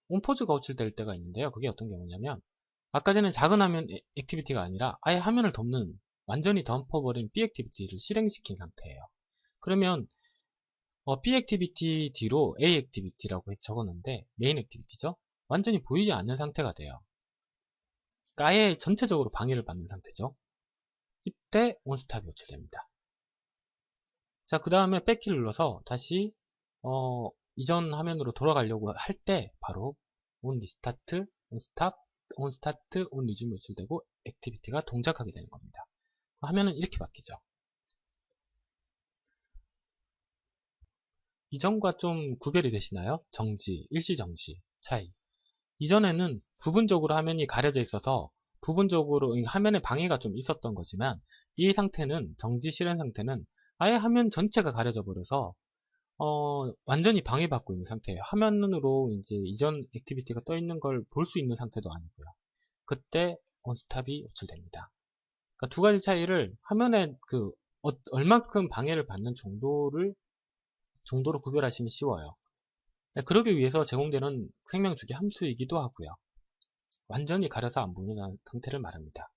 온포즈가 호출될 때가 있는데요. 그게 어떤 경우냐면 아까 전에 작은 화면 액티비티가 아니라 아예 화면을 덮는, 완전히 덮어버린 B액티비티를 실행시킨 상태예요. 그러면 B액티비티 뒤로 A액티비티라고 적었는데 메인 액티비티죠. 완전히 보이지 않는 상태가 돼요. 그러니까 아예 전체적으로 방해를 받는 상태죠. 이때 온스탑이 호출됩니다. 자, 그 다음에 백키를 눌러서 다시 이전 화면으로 돌아가려고 할 때 바로 온 리스타트, 온 스탑, 온 스타트, 온 리즘이 호출되고 액티비티가 동작하게 되는 겁니다. 화면은 이렇게 바뀌죠. 이전과 좀 구별이 되시나요? 정지, 일시정지 차이. 이전에는 부분적으로 화면이 가려져 있어서 부분적으로 화면에 방해가 좀 있었던 거지만, 이 상태는, 정지 실행 상태는 아예 화면 전체가 가려져 버려서 완전히 방해받고 있는 상태예요. 화면으로 이제 이전 액티비티가 떠 있는 걸 볼 수 있는 상태도 아니고요. 그때 온스탑이 호출됩니다. 그러니까 두 가지 차이를 화면에 얼만큼 방해를 받는 정도로 구별하시면 쉬워요. 그러기 위해서 제공되는 생명주기 함수이기도 하고요. 완전히 가려서 안 보이는 상태를 말합니다.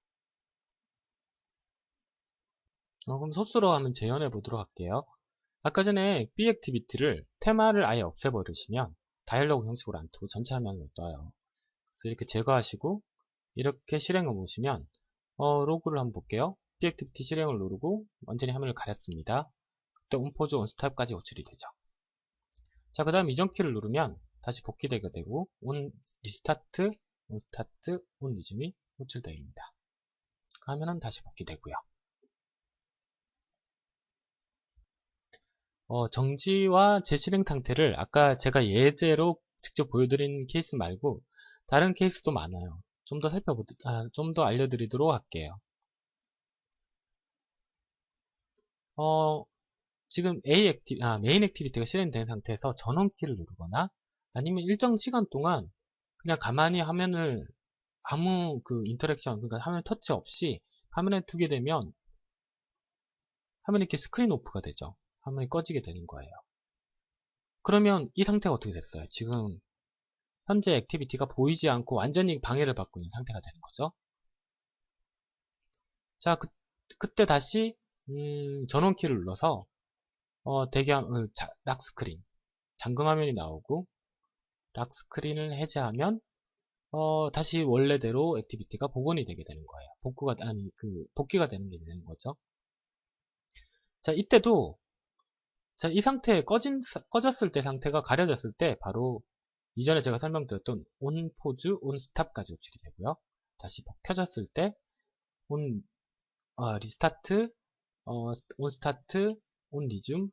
그럼 소스로 한번 재현해 보도록 할게요. 아까 전에 B액티비티를 테마를 아예 없애버리시면 다이얼로그 형식으로 안 뜨고 전체 화면으로 떠요. 그래서 이렇게 제거하시고 이렇게 실행해 보시면 로그를 한번 볼게요. B액티비티 실행을 누르고 완전히 화면을 가렸습니다. 그때 온포즈 온스탑까지 호출이 되죠. 자, 그 다음 이전 키를 누르면 다시 복귀되게 되고 온 리스타트, 온 스타트, 온 리즘이 호출됩니다. 하면은 다시 복귀되고요. 정지와 재실행 상태를 아까 제가 예제로 직접 보여드린 케이스 말고 다른 케이스도 많아요. 좀 더 좀 더 알려드리도록 할게요. 지금 메인 액티비티가 실행된 상태에서 전원키를 누르거나 아니면 일정 시간 동안 그냥 가만히 화면을 아무 그 인터랙션, 그러니까 화면 터치 없이 화면에 두게 되면 화면이 이렇게 스크린 오프가 되죠. 화면이 꺼지게 되는 거예요. 그러면 이 상태가 어떻게 됐어요? 지금 현재 액티비티가 보이지 않고 완전히 방해를 받고 있는 상태가 되는 거죠. 자, 그때 다시 전원키를 눌러서 락 스크린 잠금 화면이 나오고 락 스크린을 해제하면 다시 원래대로 액티비티가 복원이 되게 되는 거예요. 복귀가 되는 게 되는 거죠. 자, 이때도 이 상태에 꺼졌을 때 상태가 가려졌을 때 바로 이전에 제가 설명드렸던 온 포즈, 온 스탑까지 호출이 되고요. 다시 켜졌을 때 온 리스타트, 온 스타트, 온 리즘이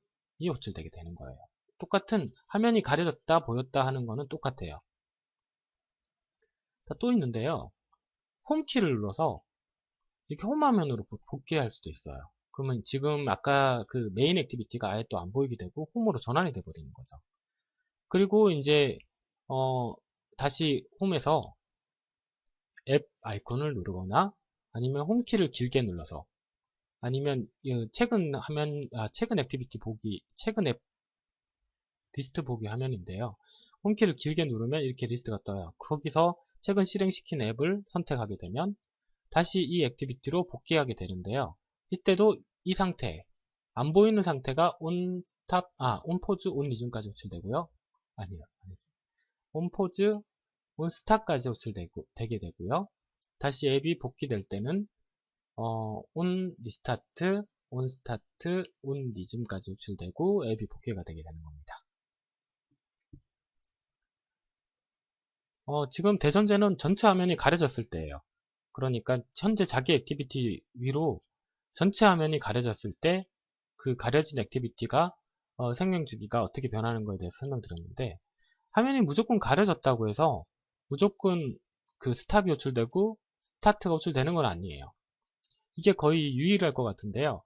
호출되게 되는 거예요. 똑같은 화면이 가려졌다 보였다 하는 거는 똑같아요. 자, 또 있는데요. 홈키를 눌러서 이렇게 홈 화면으로 복귀할 수도 있어요. 그러면 지금 아까 그 메인 액티비티가 아예 또 안 보이게 되고 홈으로 전환이 돼 버리는 거죠. 그리고 이제 다시 홈에서 앱 아이콘을 누르거나 아니면 홈키를 길게 눌러서 아니면 최근 액티비티 보기, 최근 앱 리스트 보기 화면인데요. 홈키를 길게 누르면 이렇게 리스트가 떠요. 거기서 최근 실행시킨 앱을 선택하게 되면 다시 이 액티비티로 복귀하게 되는데요. 이때도 이 상태, 안 보이는 상태가 온 포즈, 온 리즘까지 호출되고요. 아니요. 온 포즈, 온 스탑까지 호출되게 되고요. 다시 앱이 복귀될 때는 온 리스타트, 온 스타트, 온 리즘까지 호출되고 앱이 복귀가 되게 되는 겁니다. 지금 대전제는 전체 화면이 가려졌을 때예요. 그러니까 현재 자기 액티비티 위로 전체 화면이 가려졌을 때 그 가려진 액티비티가 생명 주기가 어떻게 변하는 거에 대해서 설명드렸는데 화면이 무조건 가려졌다고 해서 무조건 그 스탑이 호출되고 스타트가 호출되는 건 아니에요. 이게 거의 유일할 것 같은데요.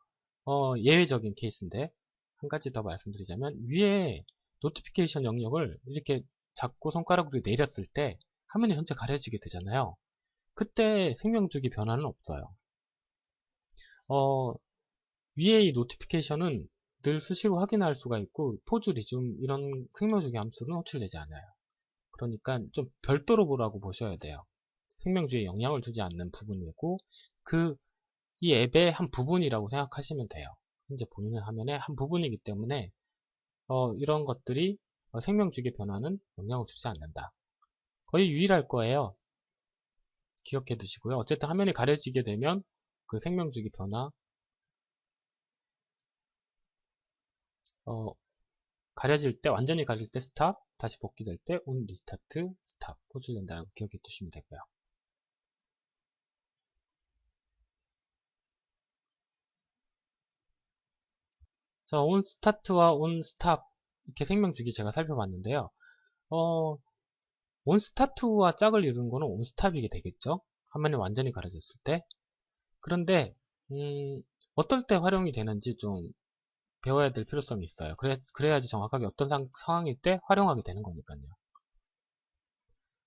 예외적인 케이스인데 한 가지 더 말씀드리자면 위에 노티피케이션 영역을 이렇게 잡고 손가락으로 내렸을 때 화면이 전체 가려지게 되잖아요. 그때 생명주기 변화는 없어요. 위에 이 노티피케이션은 늘 수시로 확인할 수가 있고 포즈, 리즘 이런 생명주기 함수는 호출되지 않아요. 그러니까 좀 별도로 보라고 보셔야 돼요. 생명주기에 영향을 주지 않는 부분이고 이 앱의 한 부분이라고 생각하시면 돼요. 현재 보이는 화면의 한 부분이기 때문에 이런 것들이 생명주기 변화는 영향을 주지 않는다. 거의 유일할 거예요. 기억해 두시고요. 어쨌든 화면이 가려지게 되면 그 생명주기 변화 가려질 때 완전히 가릴 때 스탑, 다시 복귀될 때 온 리스타트, 스탑 호출된다고 기억해 두시면 되고요. 자, 온 스타트와 온 스탑 이렇게 생명주기 제가 살펴봤는데요. 온 스타트와 짝을 이루는 거는 온 스탑이게 되겠죠. 화면이 완전히 가려졌을 때. 그런데 어떨 때 활용이 되는지 좀 배워야 될 필요성이 있어요. 그래야지 정확하게 어떤 상황일 때 활용하게 되는 거니까요.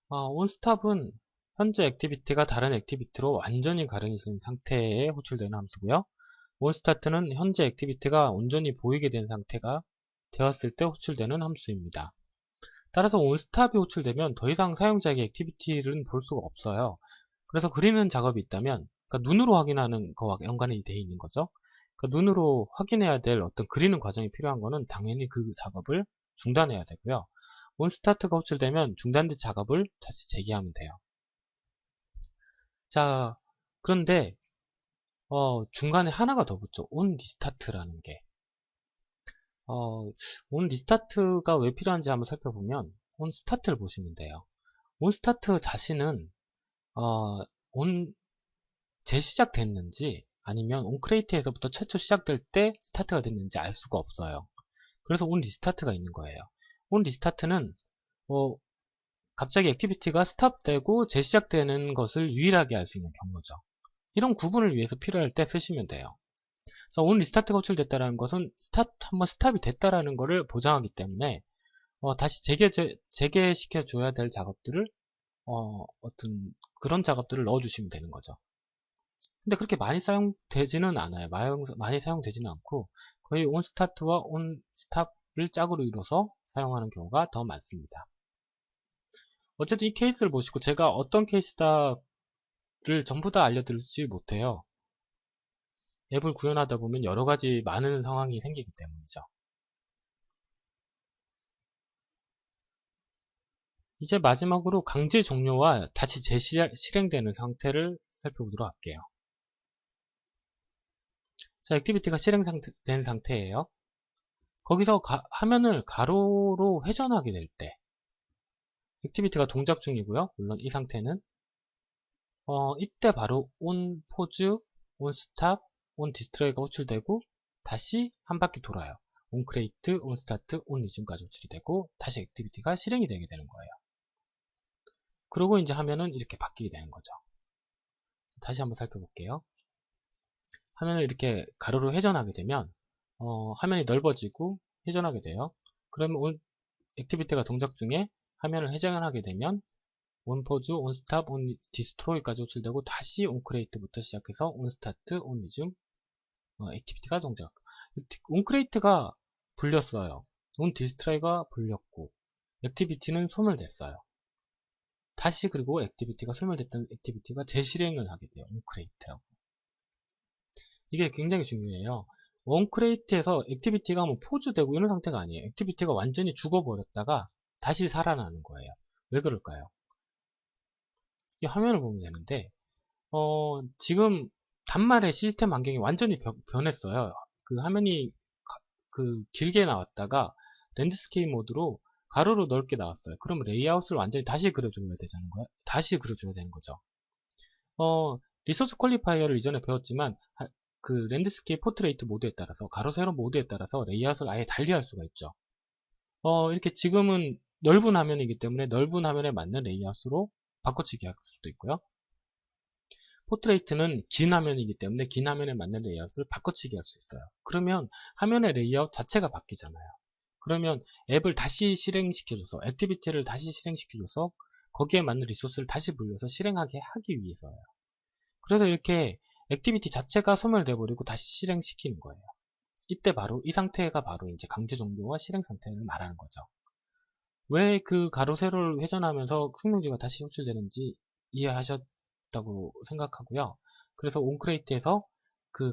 온스탑은 현재 액티비티가 다른 액티비티로 완전히 가려진 상태에 호출되는 함수고요. 온스타트는 현재 액티비티가 온전히 보이게 된 상태가 되었을 때 호출되는 함수입니다. 따라서 온스탑이 호출되면 더 이상 사용자에게 액티비티를 볼 수가 없어요. 그래서 그리는 작업이 있다면 그러니까 눈으로 확인하는 거와 연관이 되어 있는 거죠. 그러니까 눈으로 확인해야 될 어떤 그리는 과정이 필요한 거는 당연히 그 작업을 중단해야 되고요. 온스타트가 호출되면 중단된 작업을 다시 재개하면 돼요. 자, 그런데 중간에 하나가 더 붙죠. 온 리스타트라는 게. 온 리스타트가 왜 필요한지 한번 살펴보면 온 스타트를 보시면 돼요. 온 스타트 자신은 온 재시작됐는지 아니면 온크레이트에서부터 최초 시작될 때 스타트가 됐는지 알 수가 없어요. 그래서 온 리스타트가 있는 거예요. 온 리스타트는 갑자기 액티비티가 스탑되고 재시작되는 것을 유일하게 알 수 있는 경로죠. 이런 구분을 위해서 필요할 때 쓰시면 돼요. 그래서 온 리스타트가 호출됐다는 것은 한번 스탑이 됐다라는 것을 보장하기 때문에 다시 재개시켜줘야 될 작업들을 어떤 그런 작업들을 넣어주시면 되는 거죠. 근데 그렇게 많이 사용되지는 않아요. 많이 사용되지는 않고 거의 온 스타트와 온 스탑을 짝으로 이뤄서 사용하는 경우가 더 많습니다. 어쨌든 이 케이스를 보시고 제가 어떤 케이스다를 전부 다 알려드리지 못해요. 앱을 구현하다 보면 여러 가지 많은 상황이 생기기 때문이죠. 이제 마지막으로 강제 종료와 다시 재실행되는 상태를 살펴보도록 할게요. 자, 액티비티가 실행된 상태예요. 거기서 화면을 가로로 회전하게 될 때 액티비티가 동작 중이고요. 물론 이 상태는 이때 바로 온 포즈, 온 스탑, 온 디스트레이가 호출되고 다시 한 바퀴 돌아요. 온 크레이트, 온 스타트, 온 리즘까지 호출이 되고 다시 액티비티가 실행이 되게 되는 거예요. 그리고 이제 화면은 이렇게 바뀌게 되는 거죠. 다시 한번 살펴볼게요. 화면을 이렇게 가로로 회전하게 되면 화면이 넓어지고 회전하게 돼요. 그러면 온 액티비티가 동작 중에 화면을 회전하게 되면 온 포즈, 온 스탑, 온 디스트로이까지 호출되고 다시 온 크레이트부터 시작해서 온 스타트, 온 리즘, 액티비티가 동작. 온 크레이트가 불렸어요. 온 디스트로이가 불렸고 액티비티는 소멸됐어요. 다시 그리고 액티비티가 소멸됐던 액티비티가 재실행을 하게 돼요. 온 크레이트라고. 이게 굉장히 중요해요. 원크레이트에서 액티비티가 뭐 포즈되고 이런 상태가 아니에요. 액티비티가 완전히 죽어버렸다가 다시 살아나는 거예요. 왜 그럴까요? 이 화면을 보면 되는데 지금 단말의 시스템 환경이 완전히 변했어요. 그 화면이 길게 나왔다가 랜드스케이프 모드로 가로로 넓게 나왔어요. 그럼 레이아웃을 완전히 다시 그려줘야 되는 거예요. 다시 그려줘야 되는 거죠. 리소스 퀄리파이어를 이전에 배웠지만 그 랜드스케이프 포트레이트 모드에 따라서 가로 세로 모드에 따라서 레이아웃을 아예 달리할 수가 있죠. 이렇게 지금은 넓은 화면이기 때문에 넓은 화면에 맞는 레이아웃으로 바꿔치기 할 수도 있고요. 포트레이트는 긴 화면이기 때문에 긴 화면에 맞는 레이아웃을 바꿔치기 할 수 있어요. 그러면 화면의 레이아웃 자체가 바뀌잖아요. 그러면 앱을 다시 실행시켜줘서 액티비티를 다시 실행시켜줘서 거기에 맞는 리소스를 다시 불려서 실행하게 하기 위해서예요. 그래서 이렇게 액티비티 자체가 소멸돼 버리고 다시 실행시키는 거예요. 이때 바로 이 상태가 바로 이제 강제 종료와 실행 상태를 말하는 거죠. 왜 그 가로 세로를 회전하면서 생명지가 다시 호출되는지 이해하셨다고 생각하고요. 그래서 온크레이트에서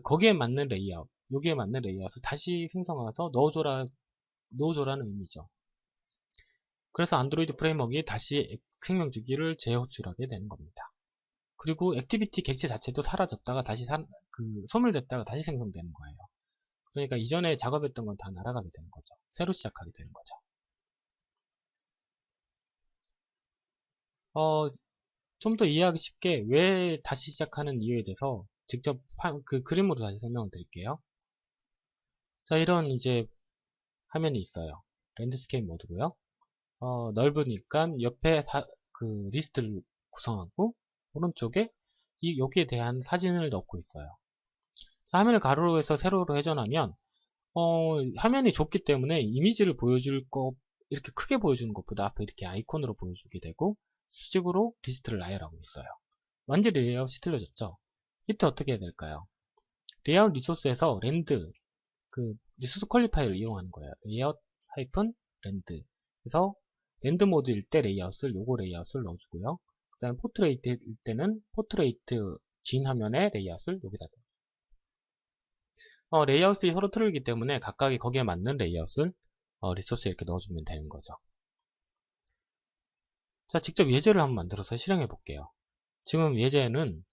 거기에 맞는 레이아웃, 여기에 맞는 레이아웃을 다시 생성해서 넣어줘라는 의미죠. 그래서 안드로이드 프레임워크에 다시 생명주기를 재호출하게 되는 겁니다. 그리고 액티비티 객체 자체도 사라졌다가 다시 소멸됐다가 다시 생성되는 거예요. 그러니까 이전에 작업했던 건 다 날아가게 되는 거죠. 새로 시작하게 되는 거죠. 좀 더 이해하기 쉽게 왜 다시 시작하는 이유에 대해서 직접 그 그림으로 다시 설명을 드릴게요. 자, 이런 이제 화면이 있어요. 랜드스케이프 모드고요. 넓으니까 옆에 그 리스트를 구성하고 오른쪽에 여기에 대한 사진을 넣고 있어요. 자, 화면을 가로로 해서 세로로 회전하면 화면이 좁기 때문에 이미지를 보여줄 이렇게 크게 보여주는 것보다 앞에 이렇게 아이콘으로 보여주게 되고 수직으로 리스트를 나열하고 있어요. 완전히 레이아웃이 틀려졌죠. 이때 어떻게 해야 될까요? 레이아웃 리소스에서 랜드, 리소스 퀄리파이어를 이용하는 거예요. 레이아웃 랜드. 그래서 랜드 모드일 때 요거 레이아웃을 넣어주고요. 그 다음에 포트레이트일 때는 포트레이트 긴 화면의 레이아웃을 여기다 넣어요. 레이아웃이 서로 틀리기 때문에 각각이 거기에 맞는 레이아웃을 리소스에 이렇게 넣어주면 되는 거죠. 자, 직접 예제를 한번 만들어서 실행해 볼게요. 지금 예제는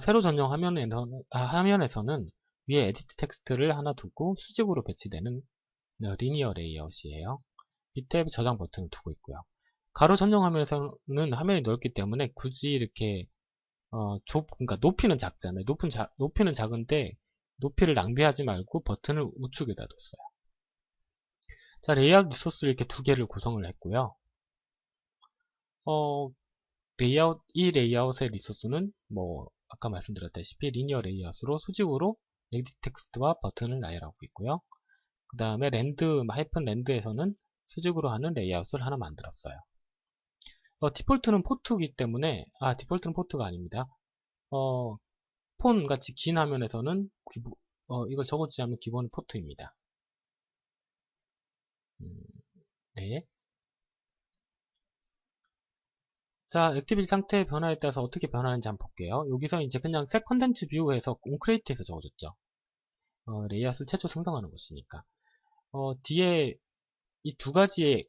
세로 전용 화면에서는 위에 에디트 텍스트를 하나 두고 수직으로 배치되는 리니어 레이아웃이에요. 밑에 저장 버튼을 두고 있고요. 가로 전용 화면에서는 화면이 넓기 때문에 굳이 이렇게 그러니까 높이는 작잖아요. 높이는 작은데 높이를 낭비하지 말고 버튼을 우측에다 뒀어요. 자, 레이아웃 리소스를 이렇게 두 개를 구성을 했고요. 이 레이아웃의 리소스는 뭐 아까 말씀드렸다시피 리니어 레이아웃으로 수직으로 에디트 텍스트와 버튼을 나열하고 있고요. 그 다음에 랜드에서는 수직으로 하는 레이아웃을 하나 만들었어요. 디폴트는 포트이기 때문에 디폴트는 포트가 아닙니다. 폰 같이 긴 화면에서는 이걸 적어주지 않으면 기본 포트입니다. 네. 자, 액티비티 상태의 변화에 따라서 어떻게 변하는지 한번 볼게요. 여기서 이제 그냥 셋 컨텐츠 뷰에서 온크레이트에서 적어줬죠. 레이아웃을 최초 생성하는 것이니까. 뒤에 이 두 가지의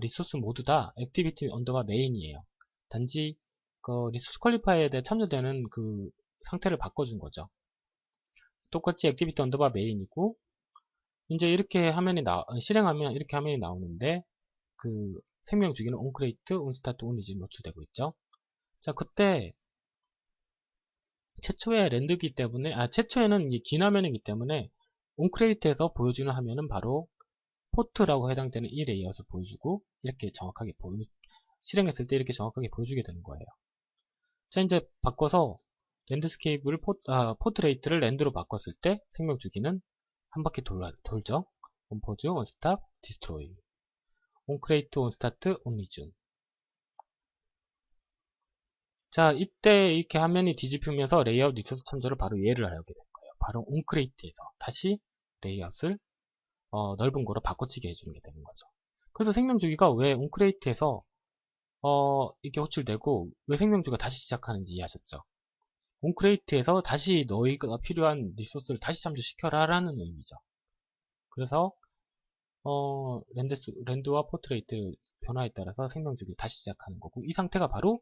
리소스 모두 다 액티비티 언더바 메인이에요. 단지 그 리소스 퀄리파이어에 참조되는 그 상태를 바꿔준 거죠. 똑같이 액티비티 언더바 메인이고 이제 이렇게 실행하면 이렇게 화면이 나오는데 그 생명 주기는 onCreate, onStart, onResume 노출되고 있죠. 자, 그때 최초의 랜드기 때문에 최초에는 이 긴 화면이기 때문에 onCreate에서 보여주는 화면은 바로 포트라고 해당되는 이 레이아웃을 보여주고 이렇게 정확하게 실행했을 때 이렇게 정확하게 보여주게 되는 거예요. 자, 이제 바꿔서 랜드스케이프를 포트레이트를 랜드로 바꿨을 때 생명 주기는 한 바퀴 돌죠. onPause, onStop, destroy, onCreate, onStart, onResume. 자, 이때 이렇게 화면이 뒤집히면서 레이아웃 리소스 참조를 바로 이해를 하게 될 거예요. 바로 onCreate에서 다시 레이아웃을 넓은 거로 바꿔치기 해주는 게 되는 거죠. 그래서 생명주기가 왜 onCreate에서 이렇게 호출되고 왜 생명주기가 다시 시작하는지 이해하셨죠? onCreate에서 다시 너희가 필요한 리소스를 다시 참조시켜라 라는 의미죠. 그래서 랜드와 포트레이트 변화에 따라서 생명주기를 다시 시작하는 거고 이 상태가 바로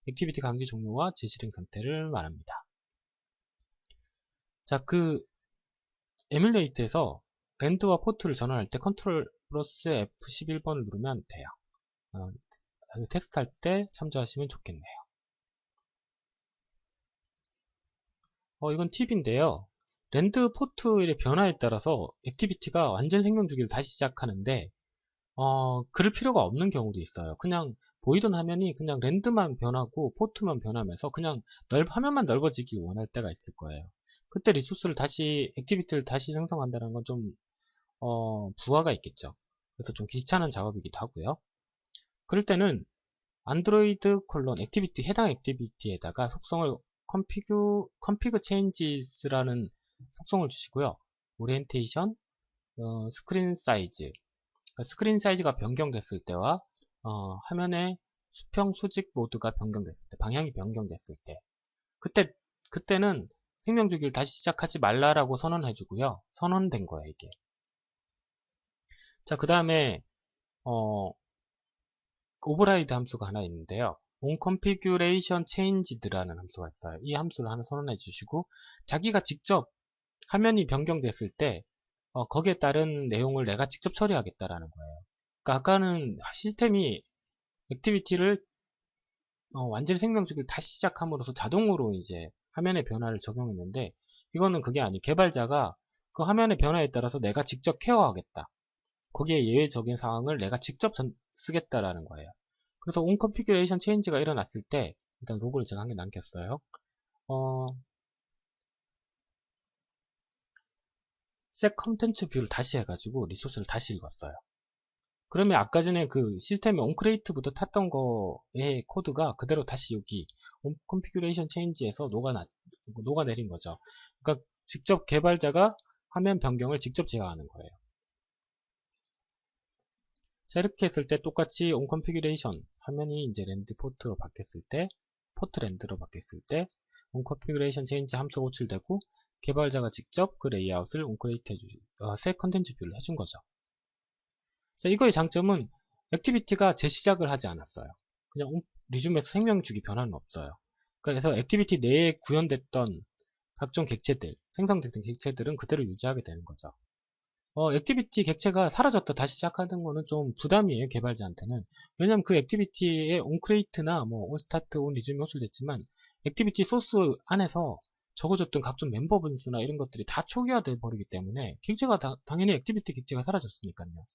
액티비티 강제 종료와 재실행 상태를 말합니다. 자, 그 에뮬레이트에서 랜드와 포트를 전환할 때 컨트롤 플러스 F11번을 누르면 돼요. 테스트 할 때 참조하시면 좋겠네요. 이건 팁인데요. 랜드 포트의 변화에 따라서 액티비티가 완전 생명주기를 다시 시작하는데 그럴 필요가 없는 경우도 있어요. 그냥 보이던 화면이 그냥 랜드만 변하고 포트만 변하면서 그냥 화면만 넓어지길 원할 때가 있을 거예요. 그때 액티비티를 다시 생성한다는 건 좀 부하가 있겠죠. 그래서 좀 귀찮은 작업이기도 하고요. 그럴 때는 안드로이드 액티비티 해당 액티비티에다가 속성을 config changes라는 속성을 주시고요. 오리엔테이션, 스크린 사이즈, 스크린 사이즈가 변경됐을 때와 화면의 수평 수직 모드가 변경됐을 때, 방향이 변경됐을 때, 그때는 생명주기를 다시 시작하지 말라라고 선언해주고요. 선언된 거예요, 이게. 자, 그 다음에 오버라이드 함수가 하나 있는데요. onConfigurationChanged라는 함수가 있어요. 이 함수를 하나 선언해 주시고 자기가 직접 화면이 변경됐을 때 거기에 따른 내용을 내가 직접 처리하겠다라는 거예요. 그러니까 아까는 시스템이 액티비티를 완전히 생명주기를 다시 시작함으로써 자동으로 이제 화면의 변화를 적용했는데 이거는 그게 아니에요. 개발자가 그 화면의 변화에 따라서 내가 직접 케어하겠다. 거기에 예외적인 상황을 내가 직접 쓰겠다라는 거예요. 그래서 onConfiguration change가 일어났을 때 일단 로그를 제가 한 개 남겼어요. set 컨텐츠 뷰를 다시 해가지고 리소스를 다시 읽었어요. 그러면 아까 전에 그 시스템이 onCreate부터 탔던 거의 코드가 그대로 다시 여기 onConfiguration change에서 녹아내린 거죠. 그러니까 직접 개발자가 화면 변경을 직접 제어하는 거예요. 자, 이렇게 했을 때 똑같이 onConfiguration 화면이 이제 랜드 포트로 바뀌었을 때 포트 랜드로 바뀌었을 때 onConfiguration change 함수가 호출되고 개발자가 직접 그 레이아웃을 onCreate 새 컨텐츠 뷰를 해준 거죠. 자, 이거의 장점은 액티비티가 재시작을 하지 않았어요. 그냥 리즘에서 생명주기 변화는 없어요. 그래서 액티비티 내에 구현됐던 각종 객체들, 생성됐던 객체들은 그대로 유지하게 되는 거죠. 액티비티 객체가 사라졌다 다시 시작하는 거는 좀 부담이에요, 개발자한테는. 왜냐면 그 액티비티에 onCreate나 뭐 onStart, onResume이 호출됐지만 액티비티 소스 안에서 적어줬던 각종 멤버 분수나 이런 것들이 다 초기화돼 버리기 때문에 객체가 당연히 액티비티 객체가 사라졌으니까요.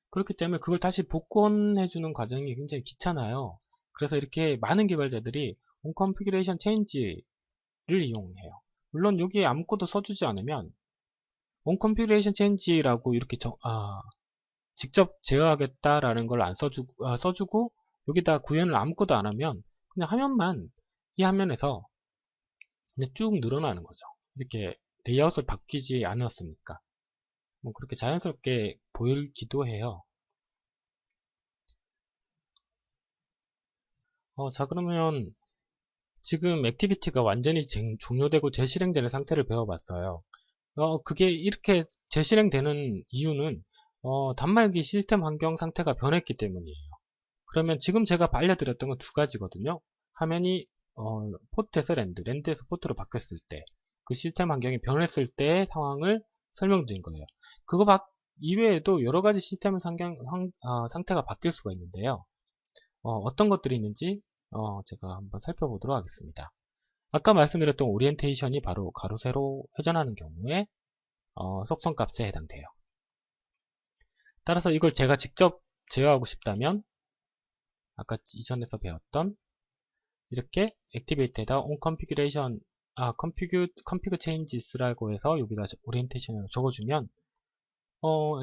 그렇기 때문에 그걸 다시 복원해주는 과정이 굉장히 귀찮아요. 그래서 이렇게 많은 개발자들이 onConfiguration change를 이용해요. 물론 여기에 아무것도 써주지 않으면 onConfiguration change라고 이렇게 직접 제어하겠다라는 걸 안 써주고 여기다 구현을 아무것도 안 하면 그냥 화면만 이 화면에서 그냥 쭉 늘어나는 거죠. 이렇게 레이아웃을 바뀌지 않았으니까 뭐 그렇게 자연스럽게 보이기도 해요. 자, 그러면 지금 액티비티가 완전히 종료되고 재실행되는 상태를 배워봤어요. 그게 이렇게 재실행되는 이유는 단말기 시스템 환경 상태가 변했기 때문이에요. 그러면 지금 제가 알려드렸던 건 두 가지거든요. 화면이 포트에서 랜드에서 포트로 바뀌었을 때, 그 시스템 환경이 변했을 때의 상황을 설명드린 거예요. 그거 이외에도 여러 가지 시스템 상태가 바뀔 수가 있는데요. 어떤 것들이 있는지 제가 한번 살펴보도록 하겠습니다. 아까 말씀드렸던 오리엔테이션이 바로 가로 세로 회전하는 경우에 속성값에 해당돼요. 따라서 이걸 제가 직접 제어하고 싶다면 아까 이전에서 배웠던 이렇게 액티베이트에다 onConfiguration config changes라고 해서 여기다 오리엔테이션을 적어주면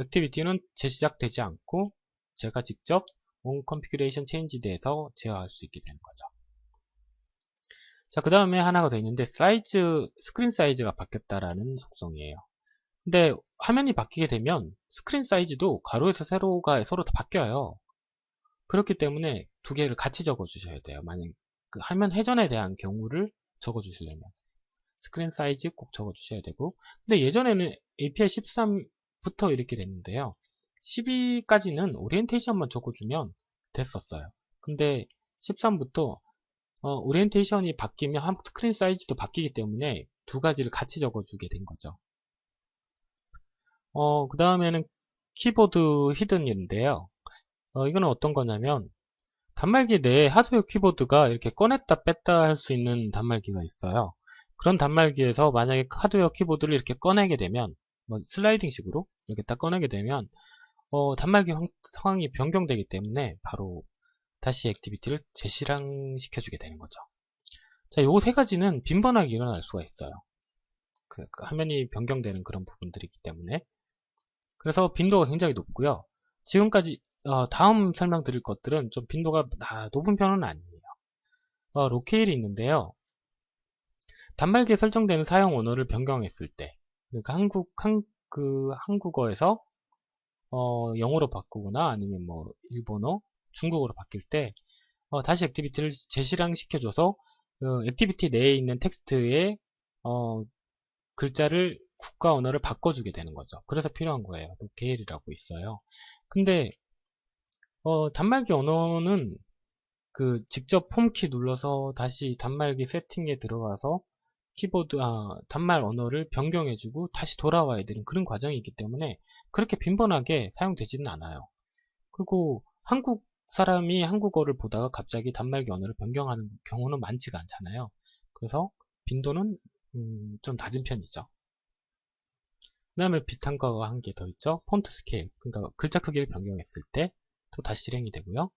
액티비티는 재시작되지 않고 제가 직접 onConfiguration change에 대해서 제어할 수 있게 되는 거죠. 자, 그 다음에 하나가 더 있는데 스크린 사이즈가 바뀌었다라는 속성이에요. 근데 화면이 바뀌게 되면 스크린 사이즈도 가로에서 세로가 서로 다 바뀌어요. 그렇기 때문에 두 개를 같이 적어 주셔야 돼요. 만약 그 화면 회전에 대한 경우를 적어 주시려면 스크린 사이즈 꼭 적어 주셔야 되고, 근데 예전에는 API 13부터 이렇게 됐는데요. 12까지는 오리엔테이션만 적어주면 됐었어요. 근데 13부터 오리엔테이션이 바뀌면 스크린 사이즈도 바뀌기 때문에 두 가지를 같이 적어주게 된 거죠. 그 다음에는 키보드 히든인데요. 이거는 어떤 거냐면 단말기 내에 하드웨어 키보드가 이렇게 꺼냈다 뺐다 할 수 있는 단말기가 있어요. 그런 단말기에서 만약에 하드웨어 키보드를 이렇게 꺼내게 되면 뭐 슬라이딩식으로 이렇게 딱 꺼내게 되면 단말기 상황이 변경되기 때문에 바로 다시 액티비티를 재실행시켜주게 되는 거죠. 자, 요 세 가지는 빈번하게 일어날 수가 있어요. 그 화면이 변경되는 그런 부분들이기 때문에. 그래서 빈도가 굉장히 높고요. 지금까지 다음 설명드릴 것들은 좀 빈도가 높은 편은 아니에요. 로케일이 있는데요. 단말기에 설정되는 사용 언어를 변경했을 때, 그러니까 한국어에서 영어로 바꾸거나 아니면 뭐 일본어, 중국어로 바뀔 때 다시 액티비티를 재실행시켜줘서 액티비티 내에 있는 텍스트의 글자를 국가 언어를 바꿔주게 되는 거죠. 그래서 필요한 거예요. 로케일이라고 있어요. 근데 단말기 언어는 그 직접 홈키 눌러서 다시 단말기 세팅에 들어가서 키보드 단말 언어를 변경해주고 다시 돌아와야 되는 그런 과정이 있기 때문에 그렇게 빈번하게 사용되지는 않아요. 그리고 한국 사람이 한국어를 보다가 갑자기 단말기 언어를 변경하는 경우는 많지가 않잖아요. 그래서 빈도는 좀 낮은 편이죠. 그 다음에 비슷한 거가 한 개 더 있죠. 폰트 스케일, 그러니까 글자 크기를 변경했을 때 또 다시 실행이 되고요.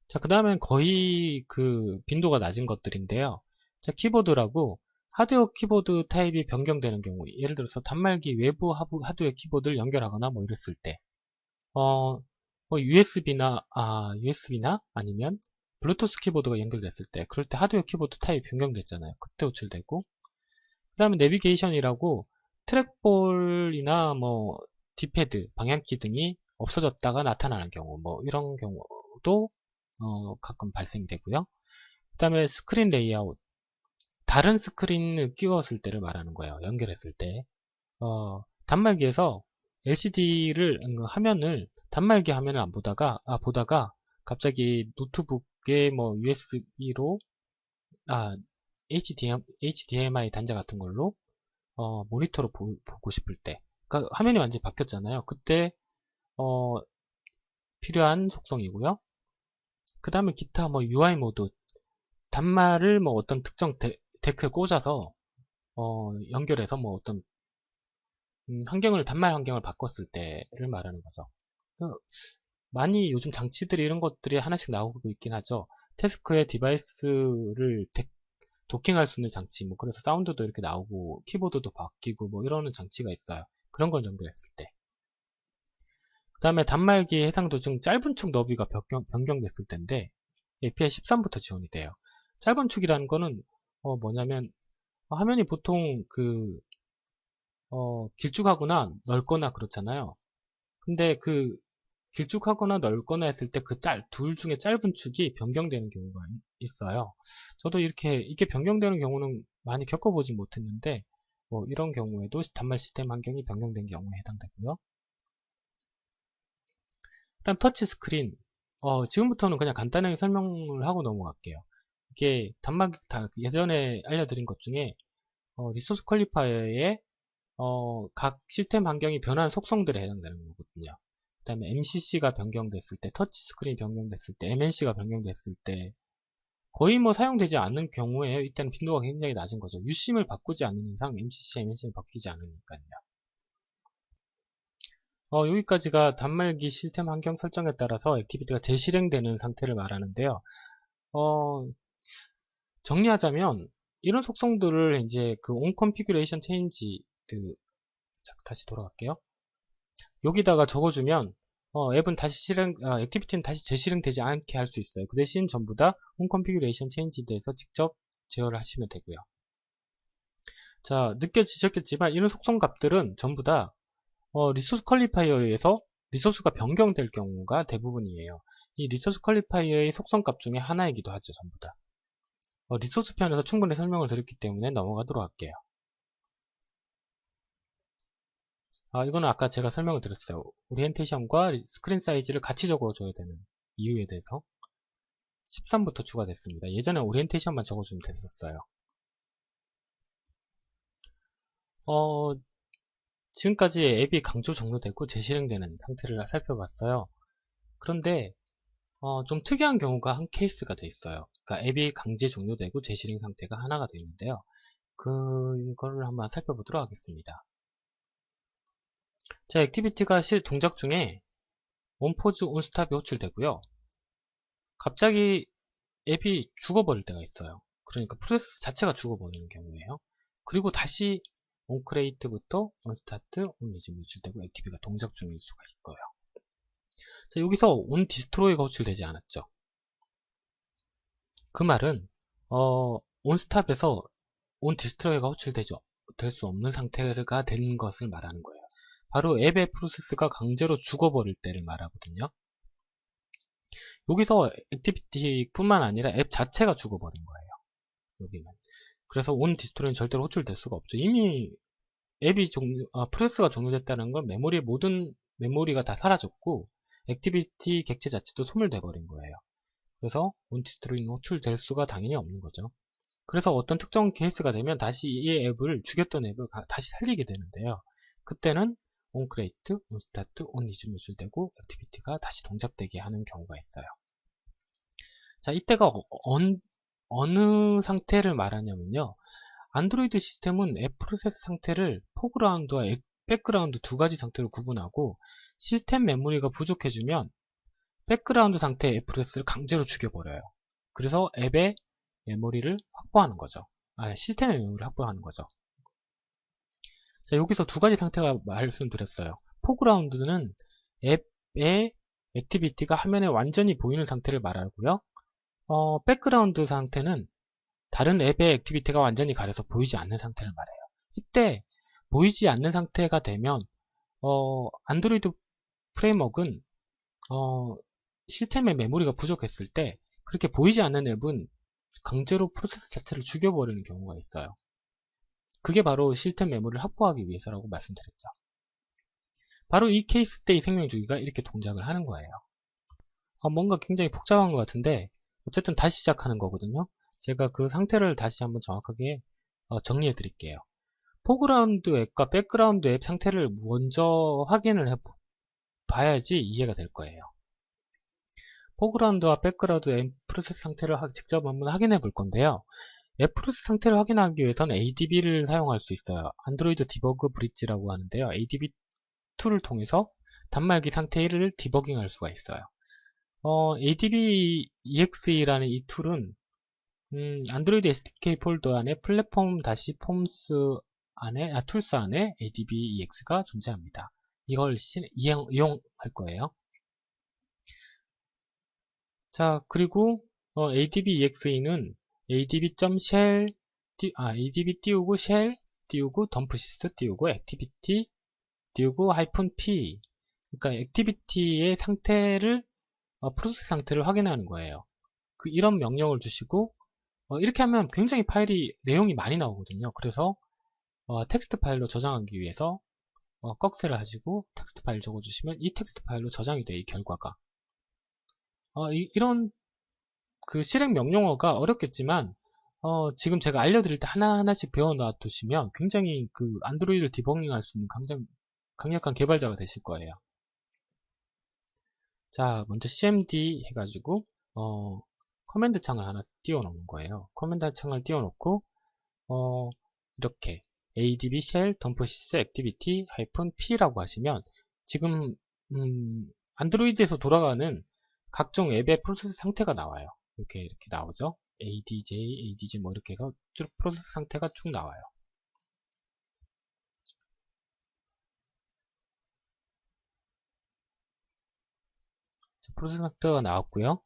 자, 그 다음엔 거의 그 빈도가 낮은 것들인데요. 자, 키보드라고 하드웨어 키보드 타입이 변경되는 경우, 예를 들어서 단말기 외부 하드웨어 키보드를 연결하거나 뭐 이랬을 때, USB나 아니면 블루투스 키보드가 연결됐을 때, 그럴 때 하드웨어 키보드 타입이 변경됐잖아요. 그때 호출되고, 그 다음에 내비게이션이라고 트랙볼이나 뭐 디패드, 방향키 등이 없어졌다가 나타나는 경우, 뭐 이런 경우도 가끔 발생되고요. 그 다음에 스크린 레이아웃. 다른 스크린을 끼웠을 때를 말하는 거예요. 연결했을 때. 단말기에서 LCD를, 화면을, 단말기 화면을 안 보다가, 보다가 갑자기 노트북에 뭐 USB로, HDMI 단자 같은 걸로, 모니터로 보고 싶을 때. 그러니까 화면이 완전히 바뀌었잖아요. 그때, 필요한 속성이고요. 그 다음에 기타 뭐 UI 모드, 단말을 뭐 어떤 특정 데크에 꽂아서 연결해서 뭐 어떤 단말 환경을 바꿨을 때를 말하는 거죠. 많이 요즘 장치들이 이런 것들이 하나씩 나오고 있긴 하죠. 태스크에 디바이스를 도킹할 수 있는 장치, 뭐 그래서 사운드도 이렇게 나오고 키보드도 바뀌고 뭐 이러는 장치가 있어요. 그런 걸 연결했을 때. 그 다음에 단말기 해상 도중 짧은 축 너비가 변경됐을 때인데 API 13부터 지원이 돼요. 짧은 축이라는 거는 뭐냐면 화면이 보통 길쭉하거나 넓거나 그렇잖아요. 근데 길쭉하거나 넓거나 했을 때 둘 중에 짧은 축이 변경되는 경우가 있어요. 저도 이게 변경되는 경우는 많이 겪어보지 못했는데, 이런 경우에도 단말 시스템 환경이 변경된 경우에 해당되고요. 일단 터치 스크린. 지금부터는 그냥 간단하게 설명을 하고 넘어갈게요. 이게 예전에 알려드린 것 중에, 리소스 퀄리파이어의 각 시스템 환경이 변한 속성들에 해당되는 거거든요. 그 다음에 MCC가 변경됐을 때, 터치 스크린 변경됐을 때, MNC가 변경됐을 때, 거의 뭐 사용되지 않는 경우에 이때는 빈도가 굉장히 낮은 거죠. UCM을 바꾸지 않는 이상 MCC, MNC는 바뀌지 않으니까요. 여기까지가 단말기 시스템 환경 설정에 따라서 액티비티가 재실행되는 상태를 말하는데요. 정리하자면 이런 속성들을 이제 on configuration change 다시 돌아갈게요. 여기다가 적어주면 앱은 액티비티는 다시 재실행되지 않게 할 수 있어요. 그 대신 전부 다 on configuration change에 대해서 직접 제어를 하시면 되고요. 자, 느껴지셨겠지만 이런 속성 값들은 전부 다 리소스 퀄리파이어에 의해서 리소스가 변경될 경우가 대부분이에요. 이 리소스 퀄리파이어의 속성 값 중에 하나이기도 하죠, 전부 다. 리소스 편에서 충분히 설명을 드렸기 때문에 넘어가도록 할게요. 이거는 아까 제가 설명을 드렸어요. 오리엔테이션과 스크린 사이즈를 같이 적어줘야 되는 이유에 대해서 13부터 추가됐습니다. 예전에 오리엔테이션만 적어주면 됐었어요. 지금까지 앱이 강조 종료되고 재실행되는 상태를 살펴봤어요. 그런데 좀 특이한 경우가 한 케이스가 돼 있어요. 그러니까 앱이 강제 종료되고 재실행 상태가 하나가 되어 있는데요. 그거를 한번 살펴보도록 하겠습니다. 자, 액티비티가 동작 중에 온포즈, 온스탑이 호출되고요. 갑자기 앱이 죽어버릴 때가 있어요. 그러니까 프로세스 자체가 죽어버리는 경우예요. 그리고 다시 온크레이트부터 온스타트, 온리즘이 호출되고 액티비티가 동작 중일 수가 있고요. 자, 여기서 온디스트로이가 호출되지 않았죠. 그 말은 온스탑에서 온디스트로이가 호출될 수 없는 상태가 된 것을 말하는 거예요. 바로 앱의 프로세스가 강제로 죽어버릴 때를 말하거든요. 여기서 액티비티 뿐만 아니라 앱 자체가 죽어버린 거예요. 여기는. 그래서 온디스트로이는 절대로 호출될 수가 없죠. 이미 앱이 프로세스가 종료됐다는 건 모든 메모리가 다 사라졌고 액티비티 객체 자체도 소멸돼 버린 거예요. 그래서 온디스트로이는 호출될 수가 당연히 없는 거죠. 그래서 어떤 특정 케이스가 되면 다시 이 앱을 죽였던 앱을 다시 살리게 되는데요. 그때는 onCreate, onStart, onResume 호출되고 액티비티가 다시 동작되게 하는 경우가 있어요. 자, 이때가 어느 상태를 말하냐면요. 안드로이드 시스템은 앱 프로세스 상태를 포그라운드와 백그라운드 두 가지 상태로 구분하고 시스템 메모리가 부족해지면 백그라운드 상태의 앱 프로세스를 강제로 죽여버려요. 그래서 앱의 메모리를 확보하는 거죠. 시스템의 메모리를 확보하는 거죠. 자, 여기서 두 가지 상태가 말씀드렸어요. 포그라운드는 앱의 액티비티가 화면에 완전히 보이는 상태를 말하고요. 백그라운드 상태는 다른 앱의 액티비티가 완전히 가려서 보이지 않는 상태를 말해요. 이때 보이지 않는 상태가 되면 안드로이드 프레임워크는 시스템의 메모리가 부족했을 때 그렇게 보이지 않는 앱은 강제로 프로세스 자체를 죽여버리는 경우가 있어요. 그게 바로 시스템 메모리를 확보하기 위해서라고 말씀드렸죠. 바로 이 케이스 때 이 생명주기가 이렇게 동작을 하는 거예요. 뭔가 굉장히 복잡한 것 같은데 어쨌든 다시 시작하는 거거든요. 제가 그 상태를 다시 한번 정확하게 정리해 드릴게요. 포그라운드 앱과 백그라운드 앱 상태를 먼저 확인을 봐야지 이해가 될 거예요. 포그라운드와 백그라운드 앱 프로세스 상태를 직접 한번 확인해 볼 건데요. 앱 프로세스 상태를 확인하기 위해서는 ADB를 사용할 수 있어요. 안드로이드 디버그 브릿지라고 하는데요. ADB 툴을 통해서 단말기 상태를 디버깅할 수가 있어요. ADB EXE라는 이 툴은 안드로이드 SDK 폴더 안에 플랫폼-폼스 안에 툴스 안에 ADB EX가 존재합니다. 이걸 이용할 거예요. 자, 그리고 ADB EXE는 adb.shell adb 띄우고 shell 띄우고 덤프시스 띄우고 액티비티 띄우고 -p 그러니까 액티비티의 상태를 프로세스 상태를 확인하는 거예요. 이런 명령을 주시고 이렇게 하면 굉장히 파일이 내용이 많이 나오거든요. 그래서 텍스트 파일로 저장하기 위해서 꺽쇠를 하시고 텍스트 파일 적어주시면 이 텍스트 파일로 저장이 돼요. 이 결과가. 이런 그 실행 명령어가 어렵겠지만 지금 제가 알려드릴 때 하나하나씩 배워놔 두시면 굉장히 그 안드로이드를 디버깅할 수 있는 강력한 개발자가 되실 거예요. 자, 먼저 cmd 해가지고 커맨드 창을 하나 띄워놓는 거예요. 커맨드 창을 띄워놓고 이렇게 adb shell 덤프시스 액티비티 -p라고 하시면 지금 안드로이드에서 돌아가는 각종 앱의 프로세스 상태가 나와요. 이렇게 나오죠. adj 뭐 이렇게 해서 쭉 프로세스 상태가 쭉 나와요. 프로세스 상태가 나왔고요.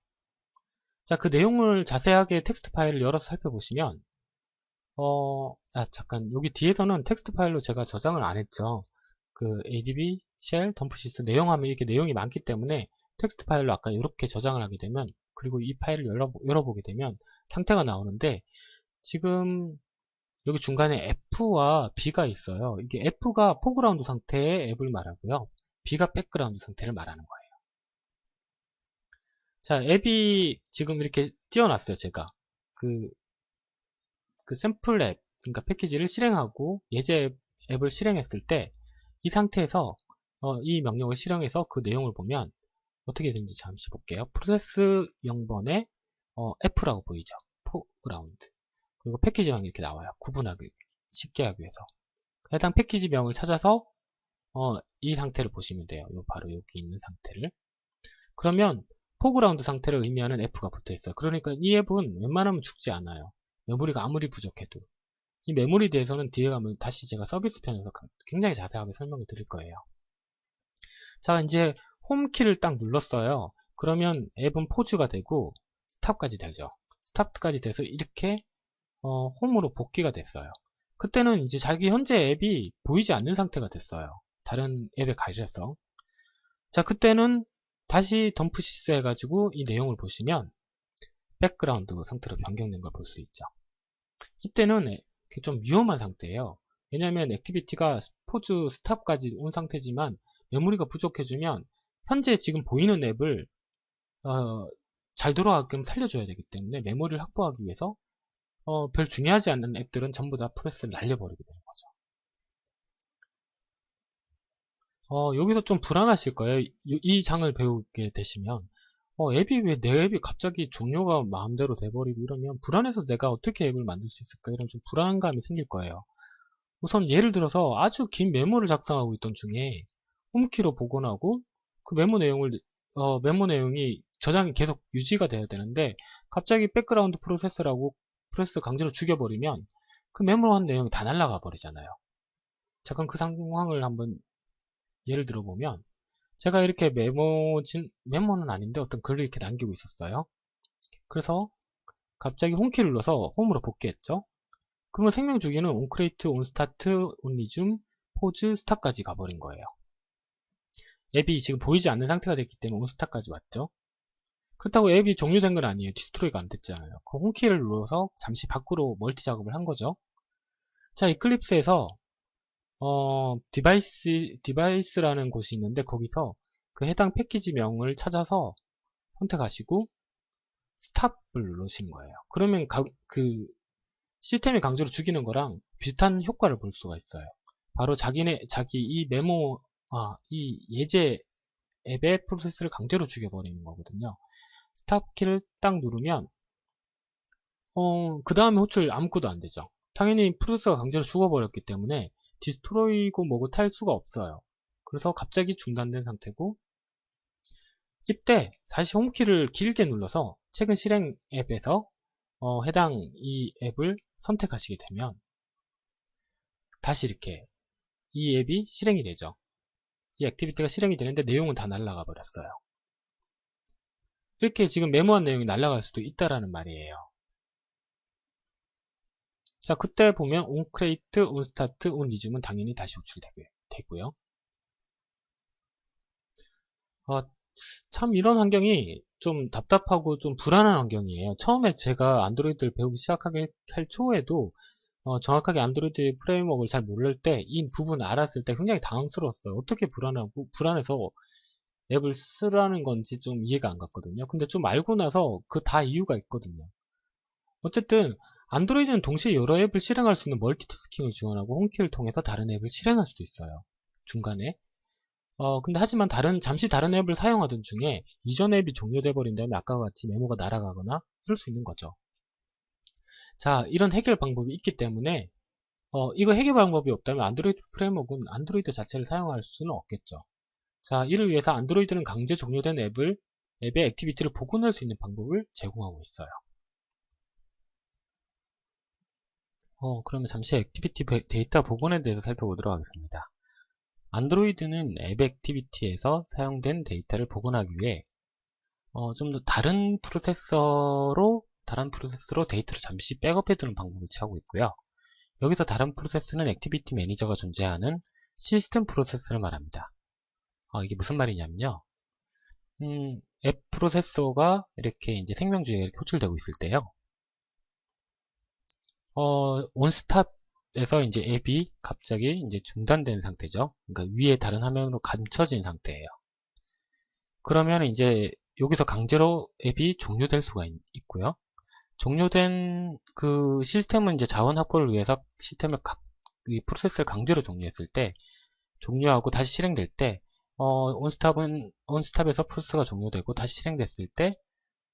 자, 그 내용을 자세하게 텍스트 파일을 열어서 살펴보시면 잠깐 여기 뒤에서는 텍스트 파일로 제가 저장을 안 했죠. 그 adb shell 덤프시스 내용하면 이렇게 내용이 많기 때문에 텍스트 파일로 아까 이렇게 저장을 하게 되면 그리고 이 파일을 열어보게 되면 상태가 나오는데 지금 여기 중간에 F와 B가 있어요. 이게 F가 포그라운드 상태의 앱을 말하고요. B가 백그라운드 상태를 말하는 거예요. 자, 앱이 지금 이렇게 띄워놨어요. 제가 그 샘플 앱, 그러니까 패키지를 실행하고 예제 앱을 실행했을 때 이 상태에서 이 명령을 실행해서 그 내용을 보면 어떻게 되는지 잠시 볼게요. 프로세스 0번에 F라고 보이죠. 포그라운드. 그리고 패키지명이 이렇게 나와요. 구분하기 쉽게 하기 위해서. 해당 패키지명을 찾아서 이 상태를 보시면 돼요. 바로 여기 있는 상태를. 그러면 포그라운드 상태를 의미하는 F가 붙어 있어요. 그러니까 이 앱은 웬만하면 죽지 않아요. 메모리가 아무리 부족해도. 이 메모리에 대해서는 뒤에 가면 다시 제가 서비스 편에서 굉장히 자세하게 설명을 드릴 거예요. 자, 이제 홈키를 딱 눌렀어요. 그러면 앱은 포즈가 되고 스탑까지 되죠. 스탑까지 돼서 이렇게 홈으로 복귀가 됐어요. 그때는 이제 자기 현재 앱이 보이지 않는 상태가 됐어요. 다른 앱에 가셔서. 자, 그때는 다시 덤프시스 해가지고 이 내용을 보시면 백그라운드 상태로 변경된 걸 볼 수 있죠. 이때는 좀 위험한 상태예요. 왜냐하면 액티비티가 포즈 스탑까지 온 상태지만 메모리가 부족해지면 현재 지금 보이는 앱을 잘 돌아가게끔 살려줘야 되기 때문에 메모리를 확보하기 위해서 별 중요하지 않는 앱들은 전부 다 프로세스를 날려버리게 되는 거죠. 여기서 좀 불안하실 거예요. 이 장을 배우게 되시면 앱이 왜 내 앱이 갑자기 종료가 마음대로 돼버리고 이러면 불안해서 내가 어떻게 앱을 만들 수 있을까 이런 좀 불안감이 생길 거예요. 우선 예를 들어서 아주 긴 메모를 작성하고 있던 중에 홈키로 복원하고 그 메모 내용이 저장이 계속 유지가 돼야 되는데 갑자기 백그라운드 프로세스라고 프로세스 강제로 죽여버리면 그 메모한 내용이 다 날아가 버리잖아요. 잠깐 그 상황을 한번 예를 들어보면 제가 이렇게 메모는 아닌데 어떤 글을 이렇게 남기고 있었어요. 그래서 갑자기 홈키를 눌러서 홈으로 복귀했죠. 그러면 생명 주기는 onCreate, onStart, onResume, pause, start까지 가버린 거예요. 앱이 지금 보이지 않는 상태가 됐기 때문에 onStart까지 왔죠. 그렇다고 앱이 종료된 건 아니에요. 디스트로이가 안 됐잖아요. 그 홈키를 눌러서 잠시 밖으로 멀티 작업을 한 거죠. 자, 이클립스에서 디바이스라는 곳이 있는데 거기서 그 해당 패키지명을 찾아서 선택하시고 스탑을 누르신 거예요. 그러면 그 시스템이 강제로 죽이는 거랑 비슷한 효과를 볼 수가 있어요. 바로 자기 이 이 예제 앱의 프로세스를 강제로 죽여버리는 거거든요. 스탑 키를 딱 누르면 그 다음에 호출 아무것도 안 되죠. 당연히 프로세스가 강제로 죽어버렸기 때문에 디스트로이고 뭐고 탈 수가 없어요. 그래서 갑자기 중단된 상태고, 이때 다시 홈키를 길게 눌러서 최근 실행 앱에서 해당 이 앱을 선택하시게 되면 다시 이렇게 이 앱이 실행이 되죠. 이 액티비티가 실행이 되는데 내용은 다 날아가 버렸어요. 이렇게 지금 메모한 내용이 날아갈 수도 있다라는 말이에요. 자, 그때 보면 onCreate, onStart, onResume은 당연히 다시 호출되고요. 참 이런 환경이 좀 답답하고 좀 불안한 환경이에요. 처음에 제가 안드로이드를 배우기 시작하게 할 초에도 정확하게 안드로이드 프레임워크를 잘 모를 때 이 부분을 알았을 때 굉장히 당황스러웠어요. 어떻게 불안해서 앱을 쓰라는 건지 좀 이해가 안 갔거든요. 근데 좀 알고 나서 그 다 이유가 있거든요. 어쨌든 안드로이드는 동시에 여러 앱을 실행할 수 있는 멀티태스킹을 지원하고 홈키를 통해서 다른 앱을 실행할 수도 있어요. 중간에. 근데 하지만 잠시 다른 앱을 사용하던 중에 이전 앱이 종료돼 버린 다음에 아까와 같이 메모가 날아가거나 이럴 수 있는 거죠. 자, 이런 해결 방법이 있기 때문에 이거 해결 방법이 없다면 안드로이드 프레임워크는 안드로이드 자체를 사용할 수는 없겠죠. 자, 이를 위해서 안드로이드는 강제 종료된 앱의 액티비티를 복원할 수 있는 방법을 제공하고 있어요. 그러면 잠시 액티비티 데이터 복원에 대해서 살펴보도록 하겠습니다. 안드로이드는 앱 액티비티에서 사용된 데이터를 복원하기 위해 좀 더 다른 프로세서로 데이터를 잠시 백업해두는 방법을 취하고 있고요. 여기서 다른 프로세스는 액티비티 매니저가 존재하는 시스템 프로세스를 말합니다. 이게 무슨 말이냐면요. 앱 프로세서가 이렇게 이제 생명주의가 이렇게 호출되고 있을 때요. 온스탑에서 이제 앱이 갑자기 이제 중단된 상태죠. 그러니까 위에 다른 화면으로 감춰진 상태예요. 그러면 이제 여기서 강제로 앱이 종료될 수가 있고요. 종료된 그 시스템은 이제 자원 확보를 위해서 이 프로세스를 강제로 종료했을 때, 종료하고 다시 실행될 때, 온스탑에서 프로세스가 종료되고 다시 실행됐을 때,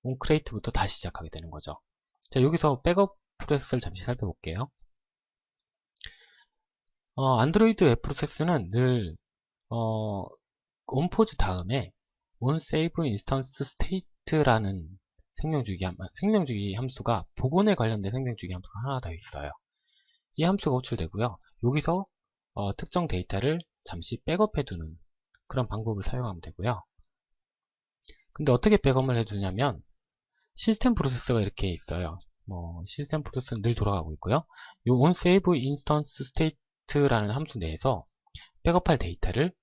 온크레이트부터 다시 시작하게 되는 거죠. 자, 여기서 백업 프로세스를 잠시 살펴볼게요. 안드로이드 웹 프로세스는 늘, 온포즈 다음에 onSave instance state라는 생명주기 함수가 복원에 관련된 생명주기 함수가 하나 더 있어요. 이 함수가 호출되고요. 여기서 특정 데이터를 잠시 백업해두는 그런 방법을 사용하면 되고요. 근데 어떻게 백업을 해두냐면 시스템 프로세스가 이렇게 있어요. 시스템 프로세스는 늘 돌아가고 있고요. 이 onSave instance state라는 함수 내에서 백업할 데이터를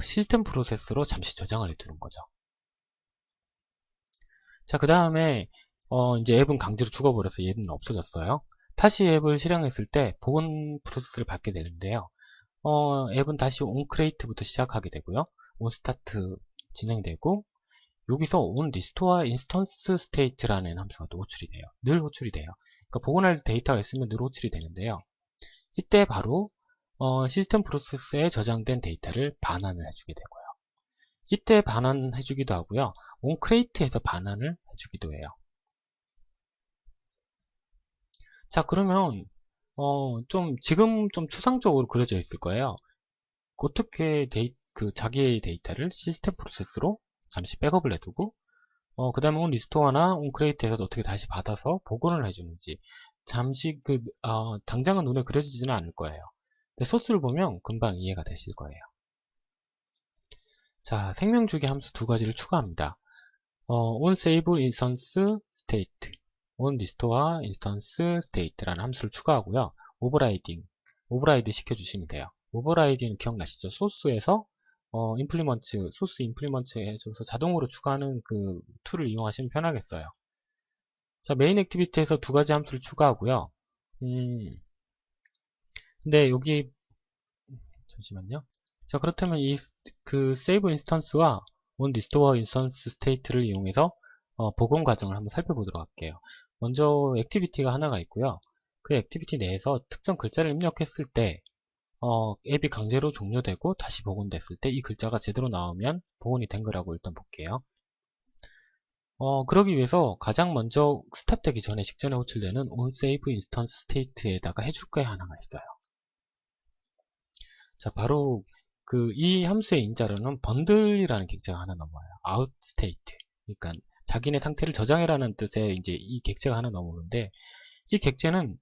시스템 프로세스로 잠시 저장을 해두는 거죠. 자, 그 다음에 이제 앱은 강제로 죽어버려서 얘는 없어졌어요. 다시 앱을 실행했을 때 복원 프로세스를 받게 되는데요. 앱은 다시 onCreate부터 시작하게 되고요. onStart 진행되고, 여기서 onRestore instance state라는 함수가 또 호출이 돼요. 늘 호출이 돼요. 그러니까 복원할 데이터가 있으면 늘 호출이 되는데요. 이때 바로 시스템 프로세스에 저장된 데이터를 반환을 해주게 되고요. 이때 반환해주기도 하고요. onCreate에서 반환을 해주기도 해요. 자, 그러면 지금 좀 추상적으로 그려져 있을 거예요. 어떻게 자기의 데이터를 시스템 프로세스로 잠시 백업을 해두고 그 다음에 onRestore나 onCreate에서 어떻게 다시 받아서 복원을 해주는지 잠시 당장은 눈에 그려지지는 않을 거예요. 근데 소스를 보면 금방 이해가 되실 거예요. 자, 생명주기 함수 두 가지를 추가합니다. onSave instance state, onRestore instance state라는 함수를 추가하고요. 오버라이드 시켜주시면 돼요. 오버라이딩은 기억나시죠? 소스에서 임플리먼트, 소스 임플리먼트 해줘서 자동으로 추가하는 그 툴을 이용하시면 편하겠어요. 자, 메인 액티비티에서 두 가지 함수를 추가하고요. 근데 여기, 잠시만요. 자, 그렇다면 그 save 인스턴스와 on restore instance state를 이용해서 복원 과정을 한번 살펴보도록 할게요. 먼저 액티비티가 하나가 있고요. 그 액티비티 내에서 특정 글자를 입력했을 때 앱이 강제로 종료되고 다시 복원됐을 때 이 글자가 제대로 나오면 복원이 된 거라고 일단 볼게요. 그러기 위해서 가장 먼저 스탑되기 전에 직전에 호출되는 onSave instance state에다가 해줄 게 하나가 있어요. 자, 바로 이 함수의 인자로는 번들이라는 객체가 하나 넘어와요. outState. 그러니까 자기네 상태를 저장해라는 뜻의 이제 이 객체가 하나 넘어오는데 이 객체는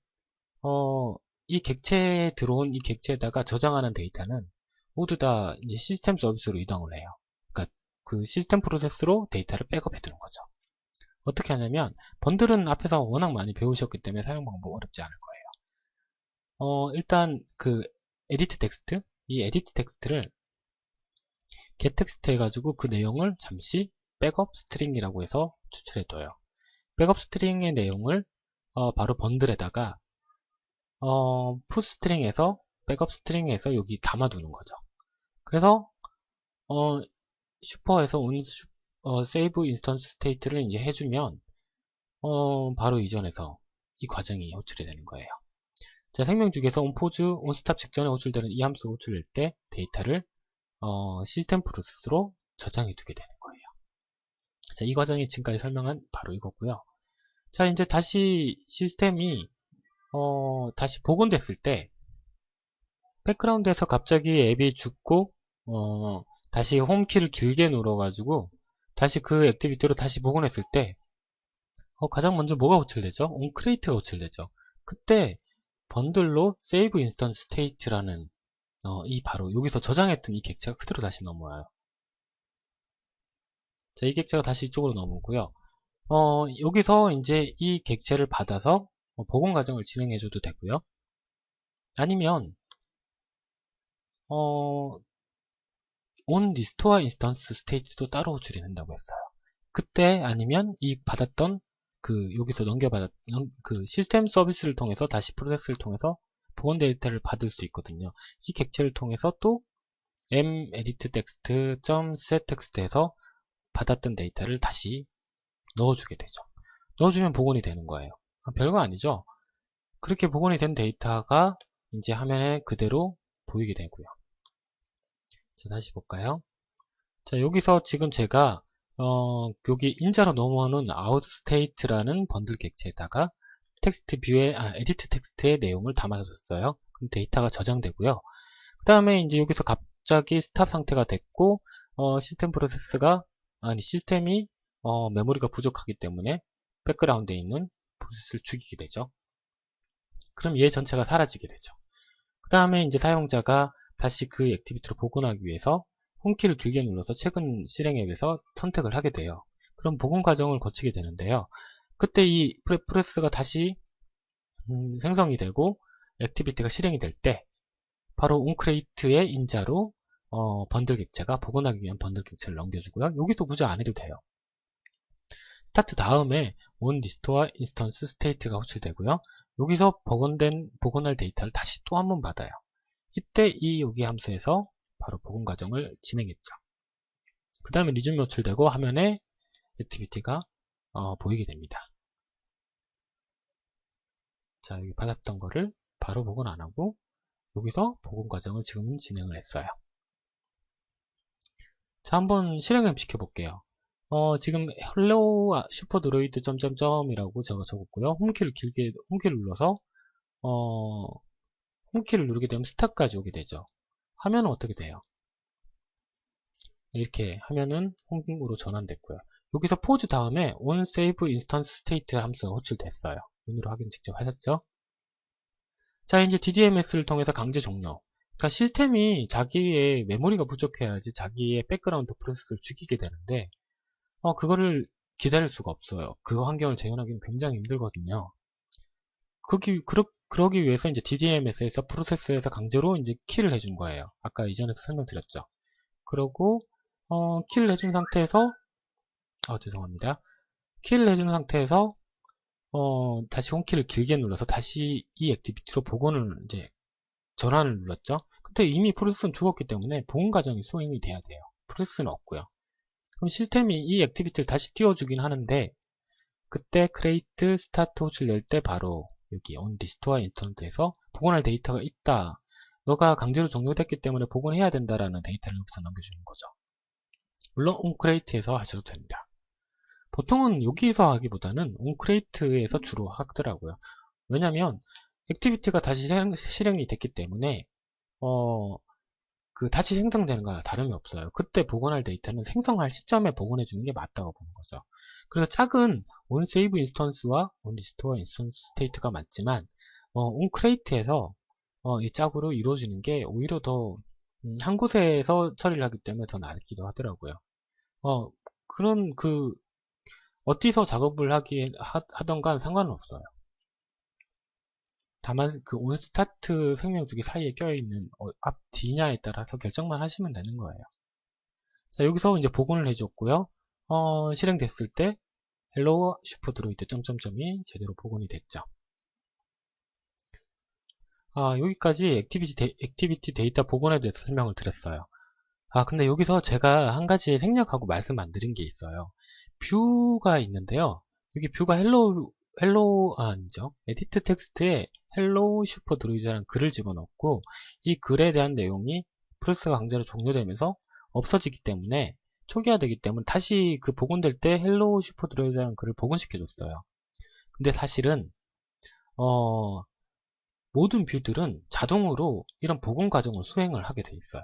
이 객체에 들어온 이 객체에다가 저장하는 데이터는 모두 다 이제 시스템 서비스로 이동을 해요. 그러니까 그 시스템 프로세스로 데이터를 백업해 두는 거죠. 어떻게 하냐면 번들은 앞에서 워낙 많이 배우셨기 때문에 사용 방법 어렵지 않을 거예요. 일단 그 에디트 텍스트, 이 에디트 텍스트를 get 텍스트 해가지고 그 내용을 잠시 백업 스트링이라고 해서 추출해 둬요. 백업 스트링의 내용을 바로 번들에다가 put 스트링에서 백업 스트링에서 여기 담아두는 거죠. 그래서 슈퍼에서 on save instance state를 이제 해주면 바로 이전에서 이 과정이 호출이 되는 거예요. 자, 생명주기에서 onPause, onStop 직전에 호출되는 이 함수 호출될 때 데이터를 시스템 프로세스로 저장해 두게 되는 거예요. 자, 이 과정이 지금까지 설명한 바로 이거고요. 자, 이제 다시 시스템이 다시 복원됐을 때 백그라운드에서 갑자기 앱이 죽고 다시 홈키를 길게 눌러가지고 다시 그 액티비티로 다시 복원했을 때 가장 먼저 뭐가 호출되죠? onCreate가 호출되죠. 그때 번들로 save instance state라는 이 바로 여기서 저장했던 이 객체가 그대로 다시 넘어와요. 자, 이 객체가 다시 이쪽으로 넘어오고요. 여기서 이제 이 객체를 받아서 복원 과정을 진행해 줘도 되고요. 아니면 on restore instance state도 따로 호출이 된다고 했어요. 그때 아니면 이 받았던 여기서 그 시스템 서비스를 통해서 다시 프로세스를 통해서 복원 데이터를 받을 수 있거든요. 이 객체를 통해서 또 medit text, set text에서 받았던 데이터를 다시 넣어주게 되죠. 넣어주면 복원이 되는 거예요. 별거 아니죠? 그렇게 복원이 된 데이터가 이제 화면에 그대로 보이게 되고요. 자, 다시 볼까요? 자, 여기서 지금 제가 여기 인자로 넘어오는 outstate라는 번들 객체에다가 텍스트 뷰에 에디트 텍스트의 내용을 담아줬어요. 그럼 데이터가 저장되고요. 그 다음에 이제 여기서 갑자기 스탑 상태가 됐고 시스템이 메모리가 부족하기 때문에 백그라운드에 있는 프로세스를 죽이게 되죠. 그럼 얘 전체가 사라지게 되죠. 그 다음에 이제 사용자가 다시 그 액티비티로 복원하기 위해서 홈키를 길게 눌러서 최근 실행 앱에서 선택을 하게 돼요. 그럼 복원 과정을 거치게 되는데요. 그때 이 프로세스가 다시 생성이 되고 액티비티가 실행이 될 때 바로 onCreate의 인자로 번들 객체가 복원하기 위한 번들 객체를 넘겨주고요. 여기도 굳이 안 해도 돼요. 스타트 다음에 on restore instance state가 호출되고요. 여기서 복원할 데이터를 다시 또 한 번 받아요. 이때 여기 함수에서 바로 복원 과정을 진행했죠. 그 다음에 리즘이 호출되고 화면에 액티비티가 보이게 됩니다. 자, 여기 받았던 거를 바로 복원 안 하고 여기서 복원 과정을 지금 진행을 했어요. 자, 한번 실행을 시켜볼게요. 지금 hello 슈퍼드로이드 점점점이라고 제가 적었고요. 홈키를 눌러서 홈키를 누르게 되면 스탑까지 오게 되죠. 화면은 어떻게 돼요? 이렇게 하면은 홈으로 전환됐고요. 여기서 pause 다음에 on save instance state 함수가 호출됐어요. 눈으로 확인 직접 하셨죠? 자, 이제 DDMS를 통해서 강제 종료. 그러니까 시스템이 자기의 메모리가 부족해야지 자기의 백그라운드 프로세스를 죽이게 되는데 그거를 기다릴 수가 없어요. 그 환경을 재현하기는 굉장히 힘들거든요. 그러기 위해서 이제 DDMS에서 프로세스에서 강제로 이제 키를 해준 거예요. 아까 이전에서 설명드렸죠. 그러고 키를 해준 상태에서 죄송합니다. 키를 해준 상태에서 다시 홈키를 길게 눌러서 다시 이 액티비티로 복원을 이제 전환을 눌렀죠. 그때 이미 프로세스는 죽었기 때문에 복원 과정이 수행이 돼야 돼요. 프로세스는 없고요. 그럼 시스템이 이 액티비티를 다시 띄워주긴 하는데 그때 create start watch를 열 때 바로 여기 on restore instance에서 복원할 데이터가 있다. 너가 강제로 종료됐기 때문에 복원해야 된다라는 데이터를 여기서 넘겨주는 거죠. 물론 on create에서 하셔도 됩니다. 보통은 여기서 하기보다는 on create에서 주로 하더라고요. 왜냐면 액티비티가 다시 실행이 됐기 때문에 다시 생성되는 거랑 다름이 없어요. 그때 복원할 데이터는 생성할 시점에 복원해 주는 게 맞다고 보는 거죠. 그래서 작은 onSave 인스턴스와 onRestore 인스턴스 스테이트가 맞지만 onCreate에서 이 짝으로 이루어지는 게 오히려 더 한 곳에서 처리를 하기 때문에 더 낫기도 하더라고요. 그런 어디서 작업을 하던간 상관은 없어요. 다만 그 onStart 생명주기 사이에 껴있는 앞 뒤냐에 따라서 결정만 하시면 되는 거예요. 자, 여기서 이제 복원을 해줬고요. 실행됐을 때 hello 슈퍼드로이드 점점점이 제대로 복원이 됐죠. 여기까지 액티비티 데이터 복원에 대해서 설명을 드렸어요. 근데 여기서 제가 한 가지 생략하고 말씀 안 드린 게 있어요. 뷰가 있는데요. 여기 뷰가 아니죠. 에디트 텍스트에 hello 슈퍼드로이드라는 글을 집어넣고 이 글에 대한 내용이 프로세스가 강제로 종료되면서 없어지기 때문에 초기화되기 때문에 다시 그 복원될 때 hello 슈퍼드로이드라는 글을 복원시켜줬어요. 근데 사실은 모든 뷰들은 자동으로 이런 복원 과정을 수행을 하게 돼 있어요.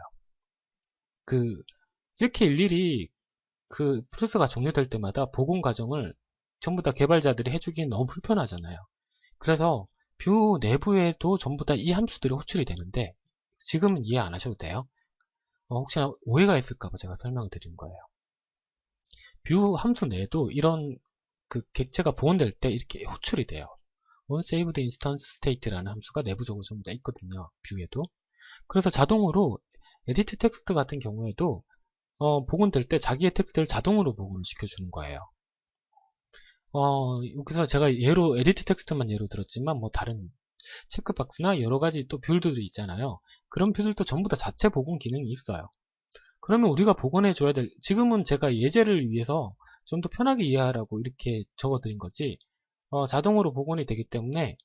이렇게 일일이 프로세스가 종료될 때마다 복원 과정을 전부 다 개발자들이 해주기는 너무 불편하잖아요. 그래서 뷰 내부에도 전부 다 이 함수들이 호출이 되는데 지금은 이해 안 하셔도 돼요. 혹시나 오해가 있을까봐 제가 설명을 드리는 거예요. 뷰 함수 내에도 이런 객체가 복원될 때 이렇게 호출이 돼요. onSaved instance state라는 함수가 내부적으로 전부 다 있거든요. 뷰에도. 그래서 자동으로 에디트 텍스트 같은 경우에도 복원될 때 자기의 텍스트를 자동으로 복원을 시켜주는 거예요. 여기서 제가 에디트 텍스트만 예로 들었지만 뭐 다른 체크박스나 여러가지 또 뷰들이 있잖아요. 그런 뷰들도 전부 다 자체 복원 기능이 있어요. 그러면 우리가 복원해줘야 지금은 제가 예제를 위해서 좀 더 편하게 이해하라고 이렇게 적어드린 거지, 자동으로 복원이 되기 때문에,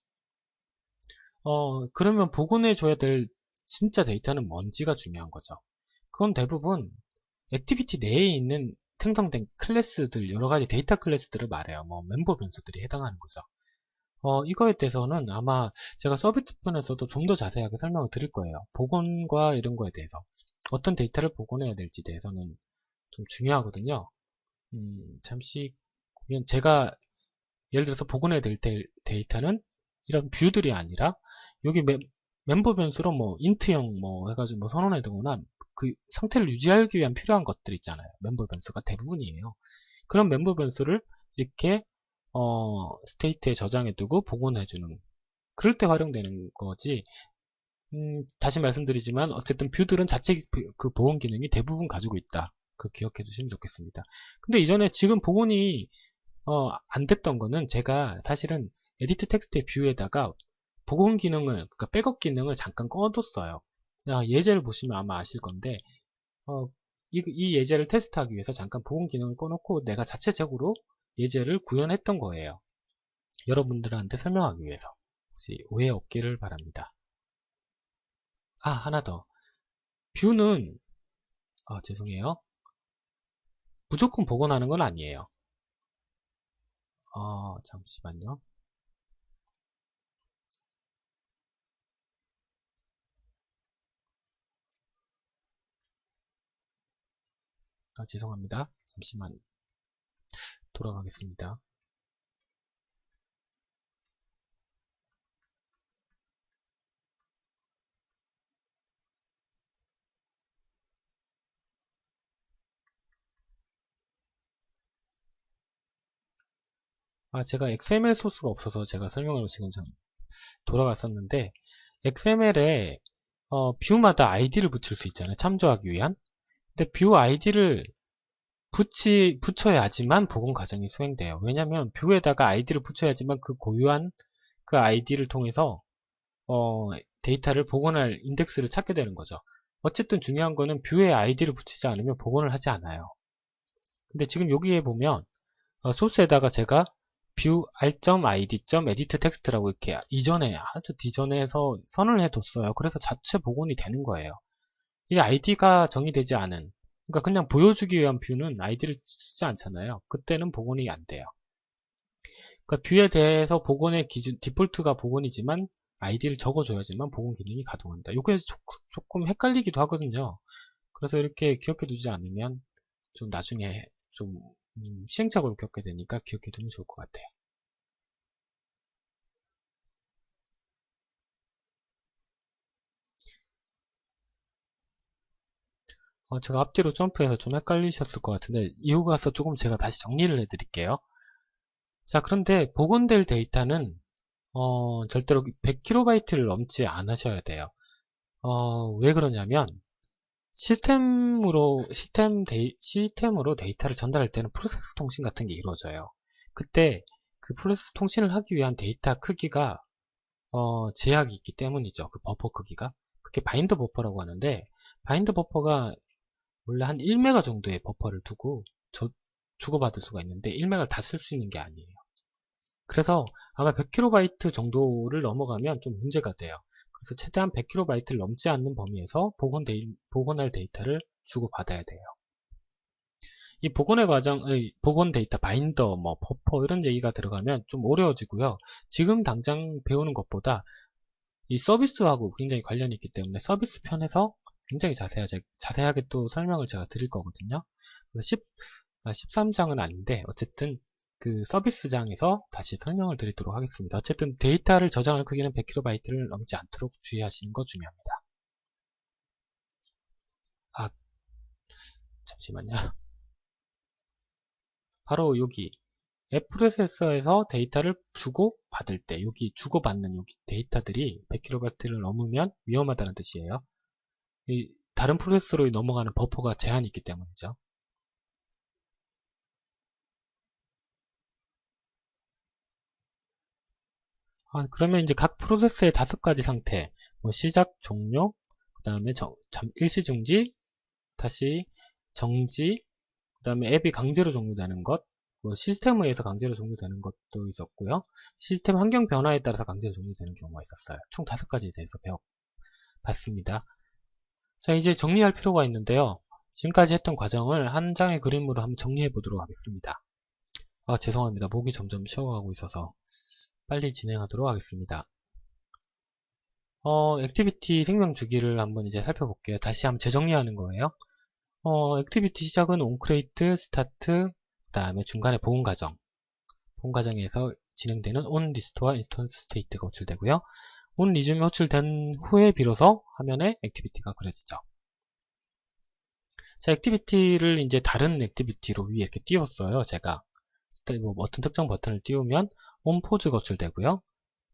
그러면 복원해줘야 될 진짜 데이터는 뭔지가 중요한 거죠. 그건 대부분 액티비티 내에 있는 생성된 클래스들, 여러가지 데이터 클래스들을 말해요. 뭐 멤버 변수들이 해당하는 거죠. 이거에 대해서는 아마 제가 서비스 편에서도 좀 더 자세하게 설명을 드릴 거예요. 복원과 이런 거에 대해서. 어떤 데이터를 복원해야 될지에 대해서는 좀 중요하거든요. 잠시 보면 제가 예를 들어서 복원해야 될 데이터는 이런 뷰들이 아니라 여기 멤버 변수로 뭐 인트형 뭐 해가지고 뭐 선언해 두거나 그 상태를 유지하기 위한 필요한 것들 있잖아요. 멤버 변수가 대부분이에요. 그런 멤버 변수를 이렇게 스테이트에 저장해 두고 복원해 주는, 그럴 때 활용되는 거지. 다시 말씀드리지만 어쨌든 뷰들은 자체 그 복원 기능이 대부분 가지고 있다. 기억해 두시면 좋겠습니다. 근데 이전에 지금 복원이 안 됐던 거는 제가 사실은 에디트 텍스트의 뷰에다가 복원 기능을, 그러니까 백업 기능을 잠깐 꺼뒀어요. 예제를 보시면 아마 아실 건데, 이 예제를 테스트하기 위해서 잠깐 복원 기능을 꺼놓고 내가 자체적으로 예제를 구현했던 거예요. 여러분들한테 설명하기 위해서. 혹시 오해 없기를 바랍니다. 하나 더. 뷰는, 죄송해요. 무조건 복원하는 건 아니에요. 잠시만요. 죄송합니다. 잠시만 돌아가겠습니다. 제가 XML 소스가 없어서 제가 설명을 지금 돌아갔었는데, XML에 뷰마다 아이디를 붙일 수 있잖아요. 참조하기 위한. 근데 뷰 아이디를 붙여야지만 복원 과정이 수행돼요. 왜냐면 뷰에다가 아이디를 붙여야지만 그 고유한 그 아이디를 통해서 데이터를 복원할 인덱스를 찾게 되는 거죠. 어쨌든 중요한 거는 뷰에 아이디를 붙이지 않으면 복원을 하지 않아요. 근데 지금 여기에 보면 소스에다가 제가 뷰 r.id.edit 텍스트라고 이렇게 아주 뒤전에서 선을 해뒀어요. 그래서 자체 복원이 되는 거예요. 이 아이디가 정의되지 않은, 그러니까 그냥 보여주기 위한 뷰는 아이디를 쓰지 않잖아요. 그때는 복원이 안 돼요. 그러니까 뷰에 대해서 복원의 기준, 디폴트가 복원이지만 아이디를 적어줘야지만 복원 기능이 가동한다. 이게 조금 헷갈리기도 하거든요. 그래서 이렇게 기억해 두지 않으면 좀 나중에 좀 시행착오를 겪게 되니까 기억해 두면 좋을 것 같아요. 제가 앞뒤로 점프해서 좀 헷갈리셨을 것 같은데 이후 가서 조금 제가 다시 정리를 해 드릴게요. 자, 그런데 복원될 데이터는 절대로 100kB를 넘지 않으셔야 돼요. 왜 그러냐면 시스템으로 데이터를 전달할 때는 프로세스 통신 같은 게 이루어져요. 그때 그 프로세스 통신을 하기 위한 데이터 크기가 제약이 있기 때문이죠. 그 버퍼 크기가. 그게 바인더 버퍼라고 하는데 바인더 버퍼가 원래 한 1메가 정도의 버퍼를 두고 주고받을 수가 있는데 1메가를 다 쓸 수 있는 게 아니에요. 그래서 아마 100kB 정도를 넘어가면 좀 문제가 돼요. 그래서 최대한 100kB를 넘지 않는 범위에서 복원할 데이터를 주고받아야 돼요. 이 복원의 과정의 복원 데이터, 바인더, 버퍼 이런 얘기가 들어가면 좀 어려워지고요. 지금 당장 배우는 것보다 이 서비스하고 굉장히 관련이 있기 때문에 서비스 편에서 굉장히 자세하게 또 설명을 제가 드릴 거거든요. 그래서 13장은 아닌데 어쨌든 그 서비스장에서 다시 설명을 드리도록 하겠습니다. 어쨌든 데이터를 저장할 크기는 100kB를 넘지 않도록 주의하시는 거 중요합니다. 잠시만요. 바로 여기 앱 프로세서에서 데이터를 주고받을 때 여기 주고받는 여기 데이터들이 100kB를 넘으면 위험하다는 뜻이에요. 다른 프로세서로 넘어가는 버퍼가 제한이 있기 때문이죠. 그러면 이제 각 프로세서의 5가지 상태, 시작, 종료, 그 다음에 일시중지, 다시 정지, 그 다음에 앱이 강제로 종료되는 것, 시스템에 의해서 강제로 종료되는 것도 있었고요. 시스템 환경 변화에 따라서 강제로 종료되는 경우가 있었어요. 총 5가지에 대해서 배워봤습니다. 자, 이제 정리할 필요가 있는데요. 지금까지 했던 과정을 한 장의 그림으로 한번 정리해 보도록 하겠습니다. 죄송합니다. 목이 점점 쉬어가고 있어서 빨리 진행하도록 하겠습니다. 액티비티 생명 주기를 한번 이제 살펴볼게요. 다시 한번 재정리하는 거예요. 액티비티 시작은 onCreate, start, 그 다음에 중간에 복원 과정에서 진행되는 onList와 instance state가 호출되고요. onResume이 호출된 후에 비로소 화면에 액티비티가 그려지죠. 자, 액티비티를 이제 다른 액티비티로 위에 이렇게 띄웠어요. 제가 어떤 특정 버튼을 띄우면 onPause가 호출되고요.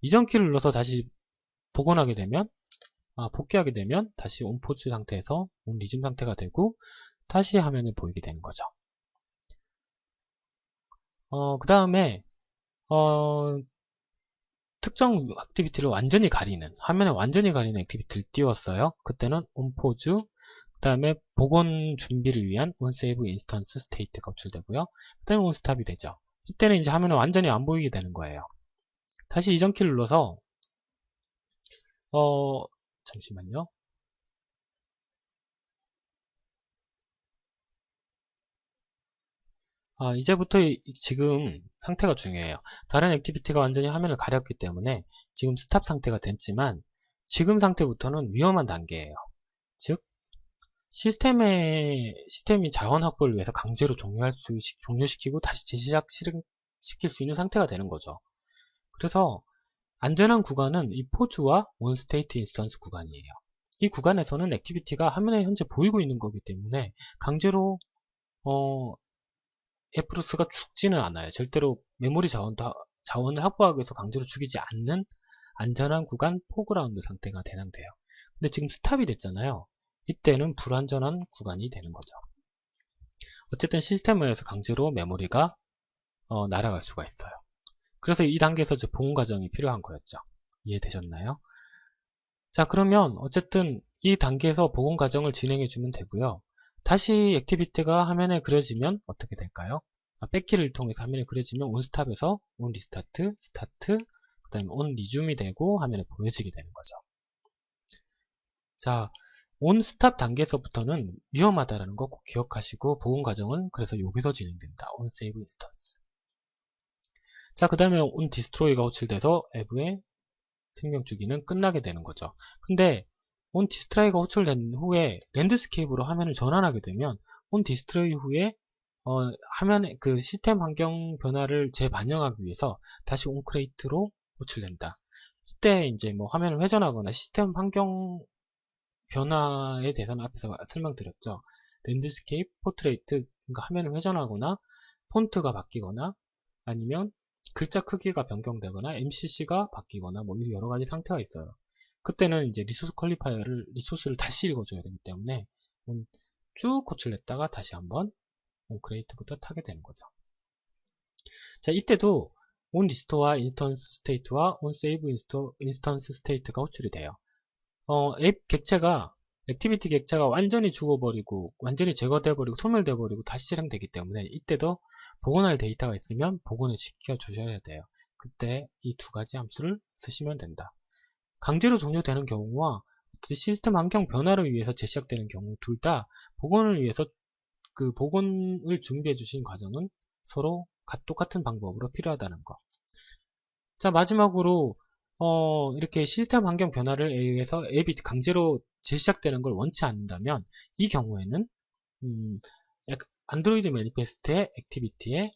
이전 키를 눌러서 다시 복원하게 되면 복귀하게 되면 다시 onPause 상태에서 onResume 상태가 되고 다시 화면에 보이게 되는 거죠. 그 다음에 특정 액티비티를 완전히 가리는 화면에 완전히 가리는 액티비티를 띄웠어요. 그때는 onPause 그 다음에 복원 준비를 위한 onSave instance state가 호출되고요. 그때는 onStop이 되죠. 이때는 이제 화면에 완전히 안 보이게 되는 거예요. 다시 이전 키를 눌러서 잠시만요. 이제부터 지금 상태가 중요해요. 다른 액티비티가 완전히 화면을 가렸기 때문에 지금 스탑 상태가 됐지만 지금 상태부터는 위험한 단계예요. 즉 시스템이 자원 확보를 위해서 강제로 종료시키고 다시 재시작 시킬 수 있는 상태가 되는 거죠. 그래서 안전한 구간은 이 포즈와 onState instance 구간이에요. 이 구간에서는 액티비티가 화면에 현재 보이고 있는 거기 때문에 강제로 에프로스가 죽지는 않아요. 절대로 메모리 자원을 확보하기 위해서 강제로 죽이지 않는 안전한 구간 포그라운드 상태가 되는 돼요. 근데 지금 스탑이 됐잖아요. 이때는 불완전한 구간이 되는 거죠. 어쨌든 시스템에서 강제로 메모리가 날아갈 수가 있어요. 그래서 이 단계에서 이제 복원 과정이 필요한 거였죠. 이해되셨나요? 자, 그러면 어쨌든 이 단계에서 복원 과정을 진행해 주면 되고요. 다시 액티비티가 화면에 그려지면 어떻게 될까요? 백키를 통해서 화면에 그려지면 온스탑에서 온리스타트, 스타트, 그 다음에 온리줌이 되고 화면에 보여지게 되는 거죠. 자, 온스탑 단계에서부터는 위험하다라는 거 꼭 기억하시고 복원 과정은 그래서 여기서 진행된다. 온세이브 인스턴스. 자, 그 다음에 온디스트로이가 호출돼서 앱의 생명 주기는 끝나게 되는 거죠. 근데 온디스트로이가 호출된 후에 랜드스케이프로 화면을 전환하게 되면 온디스트로이 후에 화면의 그 시스템 환경 변화를 재반영하기 위해서 다시 온크레이트로 호출된다. 이때 이제 뭐 화면을 회전하거나 시스템 환경 변화에 대해서는 앞에서 설명드렸죠. 랜드스케이프, 포트레이트, 그러니까 화면을 회전하거나 폰트가 바뀌거나 아니면 글자 크기가 변경되거나 MCC가 바뀌거나 뭐 여러 가지 상태가 있어요. 그때는 이제 리소스를 다시 읽어줘야 되기 때문에 쭉 호출했다가 다시 한번 온크레이트부터 타게 되는 거죠. 자, 이때도 온리스토어 인스턴스 스테이트와 온세이브 인스턴스 스테이트가 호출이 돼요. 앱 객체가 액티비티 객체가 완전히 죽어버리고 완전히 제거돼버리고 소멸돼버리고 다시 실행되기 때문에 이때도 복원할 데이터가 있으면 복원을 시켜 주셔야 돼요. 그때 이 두 가지 함수를 쓰시면 된다. 강제로 종료되는 경우와 시스템 환경 변화를 위해서 재시작되는 경우 둘 다 복원을 위해서 그 복원을 준비해 주신 과정은 서로 똑같은 방법으로 필요하다는 거. 자, 마지막으로 이렇게 시스템 환경 변화를 의해서 앱이 강제로 재시작되는 걸 원치 않는다면 이 경우에는 안드로이드 매니페스트의 액티비티에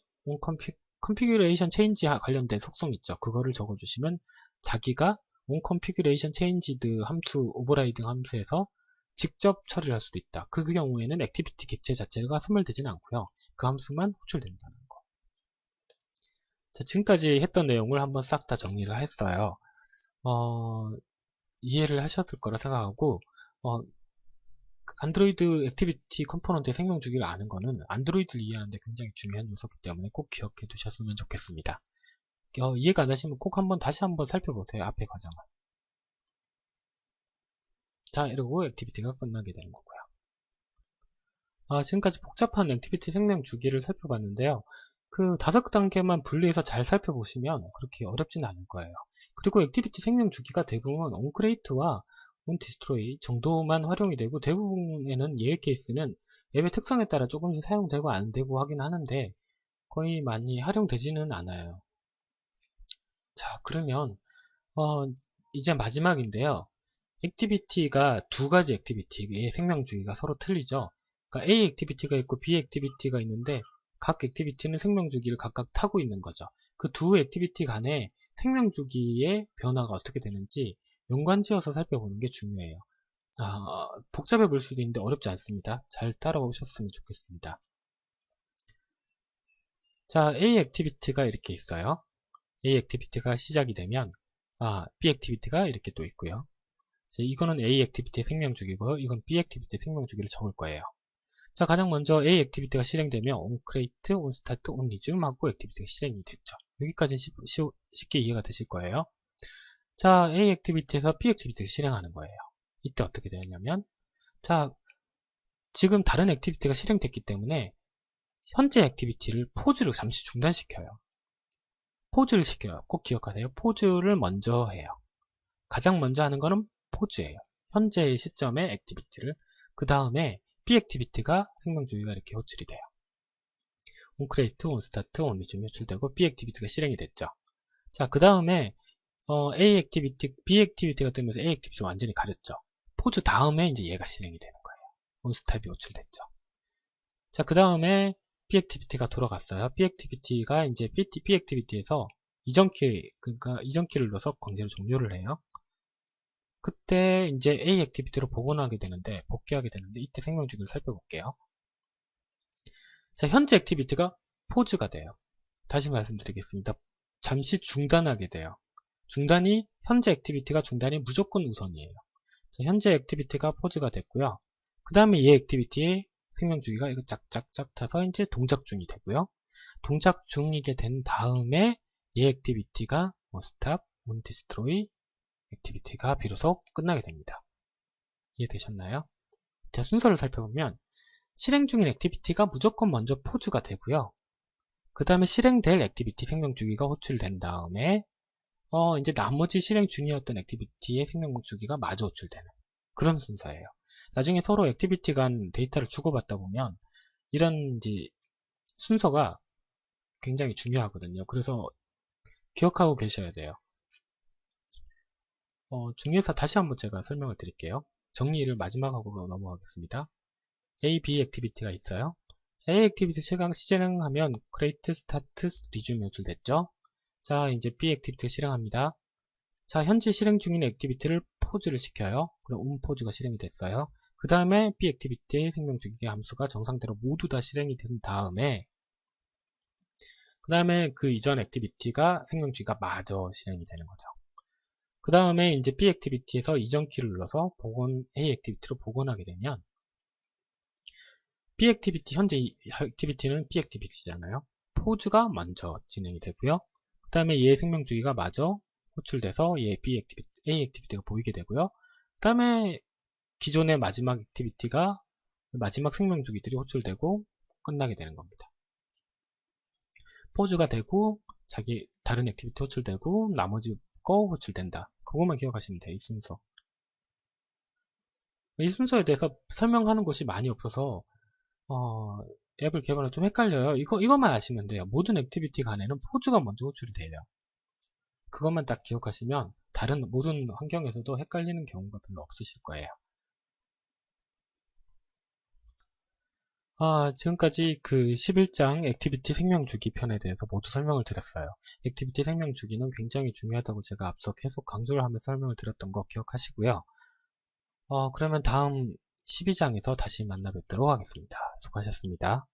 컨피규레이션 체인지 관련된 속성 있죠. 그거를 적어주시면 자기가 onConfiguration changed 함수, 오버라이딩 함수에서 직접 처리를 할 수도 있다. 그 경우에는 액티비티 객체 자체가 소멸되지는 않고요. 그 함수만 호출된다는 거. 자, 지금까지 했던 내용을 한번 싹 다 정리를 했어요. 이해를 하셨을 거라 생각하고 안드로이드 액티비티 컴포넌트의 생명 주기를 아는 거는 안드로이드를 이해하는 데 굉장히 중요한 요소이기 때문에 꼭 기억해 두셨으면 좋겠습니다. 이해가 안 되시면 꼭 다시 한번 살펴보세요. 앞의 과정을. 자, 이러고 액티비티가 끝나게 되는 거고요. 지금까지 복잡한 액티비티 생명 주기를 살펴봤는데요. 그 5단계만 분리해서 잘 살펴보시면 그렇게 어렵진 않을 거예요. 그리고 액티비티 생명 주기가 대부분 온크레이트와 온디스트로이 정도만 활용이 되고 대부분에는 예외 케이스는 앱의 특성에 따라 조금씩 사용되고 안 되고 하긴 하는데 거의 많이 활용되지는 않아요. 자, 그러면 이제 마지막인데요. 액티비티가 두 가지 액티비티의 생명 주기가 서로 틀리죠. 그러니까 A 액티비티가 있고 B 액티비티가 있는데 각 액티비티는 생명 주기를 각각 타고 있는 거죠. 그 두 액티비티 간의 생명 주기의 변화가 어떻게 되는지 연관지어서 살펴보는 게 중요해요. 복잡해 보일 수도 있는데 어렵지 않습니다. 잘 따라오셨으면 좋겠습니다. 자, A 액티비티가 이렇게 있어요. A 액티비티가 시작이 되면 B 액티비티가 이렇게 또 있고요. 자, 이거는 A 액티비티의 생명 주기고요. 이건 B 액티비티의 생명 주기를 적을 거예요. 자, 가장 먼저 A 액티비티가 실행되면 onCreate, onStart, onResume 하고 액티비티가 실행이 됐죠. 여기까지는 쉽게 이해가 되실 거예요. 자, A 액티비티에서 B 액티비티가 실행하는 거예요. 이때 어떻게 되냐면 자, 지금 다른 액티비티가 실행됐기 때문에 현재 액티비티를 포즈를 잠시 중단시켜요. 포즈를 시켜요. 꼭 기억하세요. 포즈를 먼저 해요. 가장 먼저 하는 거는 포즈예요. 현재의 시점의 액티비티를. 그 다음에 B 액티비티가 생명 주기가 이렇게 호출이 돼요. onCreate, onStart, onResume 호출되고 B 액티비티가 실행이 됐죠. 자, 그 다음에 B 액티비티가 뜨면서 A 액티비티를 완전히 가렸죠. 포즈 다음에 이제 얘가 실행이 되는 거예요. onStop이 호출됐죠. 자, 그 다음에 B 액티비티가 돌아갔어요. B 액티비티가 이제 B 액티비티에서 그러니까 이전 키를 눌러서 강제로 종료를 해요. 그때 이제 A 액티비티로 복귀하게 되는데 이때 생명 주기를 살펴볼게요. 자, 현재 액티비티가 포즈가 돼요. 다시 말씀드리겠습니다. 잠시 중단하게 돼요. 현재 액티비티가 중단이 무조건 우선이에요. 자, 현재 액티비티가 포즈가 됐고요. 그 다음에 이 액티비티의 생명주기가 이거 짝짝짝 타서 이제 동작 중이 되고요. 동작 중이게 된 다음에 이 액티비티가 스탑, 디스트로이 액티비티가 비로소 끝나게 됩니다. 이해되셨나요? 자, 순서를 살펴보면 실행 중인 액티비티가 무조건 먼저 포즈가 되고요. 그 다음에 실행될 액티비티 생명주기가 호출된 다음에 이제 나머지 실행 중이었던 액티비티의 생명주기가 마저 호출되는 그런 순서예요. 나중에 서로 액티비티 간 데이터를 주고받다 보면 이런 이제 순서가 굉장히 중요하거든요. 그래서 기억하고 계셔야 돼요. 중요해서 다시 한번 제가 설명을 드릴게요. 정리를 마지막으로 넘어가겠습니다. A, B 액티비티가 있어요. 자, A 액티비티 실행하면 create, start, resume 호출됐죠. 자, 이제 B 액티비티가 실행합니다. 자, 현재 실행 중인 액티비티를 포즈를 시켜요. 그럼 포즈가 실행이 됐어요. 그 다음에 B 액티비티의 생명주기 함수가 정상대로 모두 다 실행이 된 다음에 그 다음에 그 이전 액티비티가 생명주기가 마저 실행이 되는 거죠. 그 다음에 이제 B 액티비티에서 이전 키를 눌러서 A 액티비티로 복원하게 되면 B 액티비티, 현재 이 액티비티는 B 액티비티잖아요. 포즈가 먼저 진행이 되고요. 그 다음에 얘의 생명주기가 마저 호출돼서 얘 A 액티비티가 보이게 되고요. 그 다음에 기존의 마지막 액티비티가 마지막 생명주기들이 호출되고 끝나게 되는 겁니다. 포즈가 되고 자기 다른 액티비티 호출되고 나머지 거 호출된다. 그것만 기억하시면 돼요. 이 순서. 이 순서에 대해서 설명하는 것이 많이 없어서 앱을 개발하면 좀 헷갈려요. 이것만 아시면 돼요. 모든 액티비티 간에는 포즈가 먼저 호출이 돼요. 그것만 딱 기억하시면 다른 모든 환경에서도 헷갈리는 경우가 별로 없으실 거예요. 지금까지 그 11장 액티비티 생명주기 편에 대해서 모두 설명을 드렸어요. 액티비티 생명주기는 굉장히 중요하다고 제가 앞서 계속 강조를 하면서 설명을 드렸던 거 기억하시고요. 그러면 다음 12장에서 다시 만나 뵙도록 하겠습니다. 수고하셨습니다.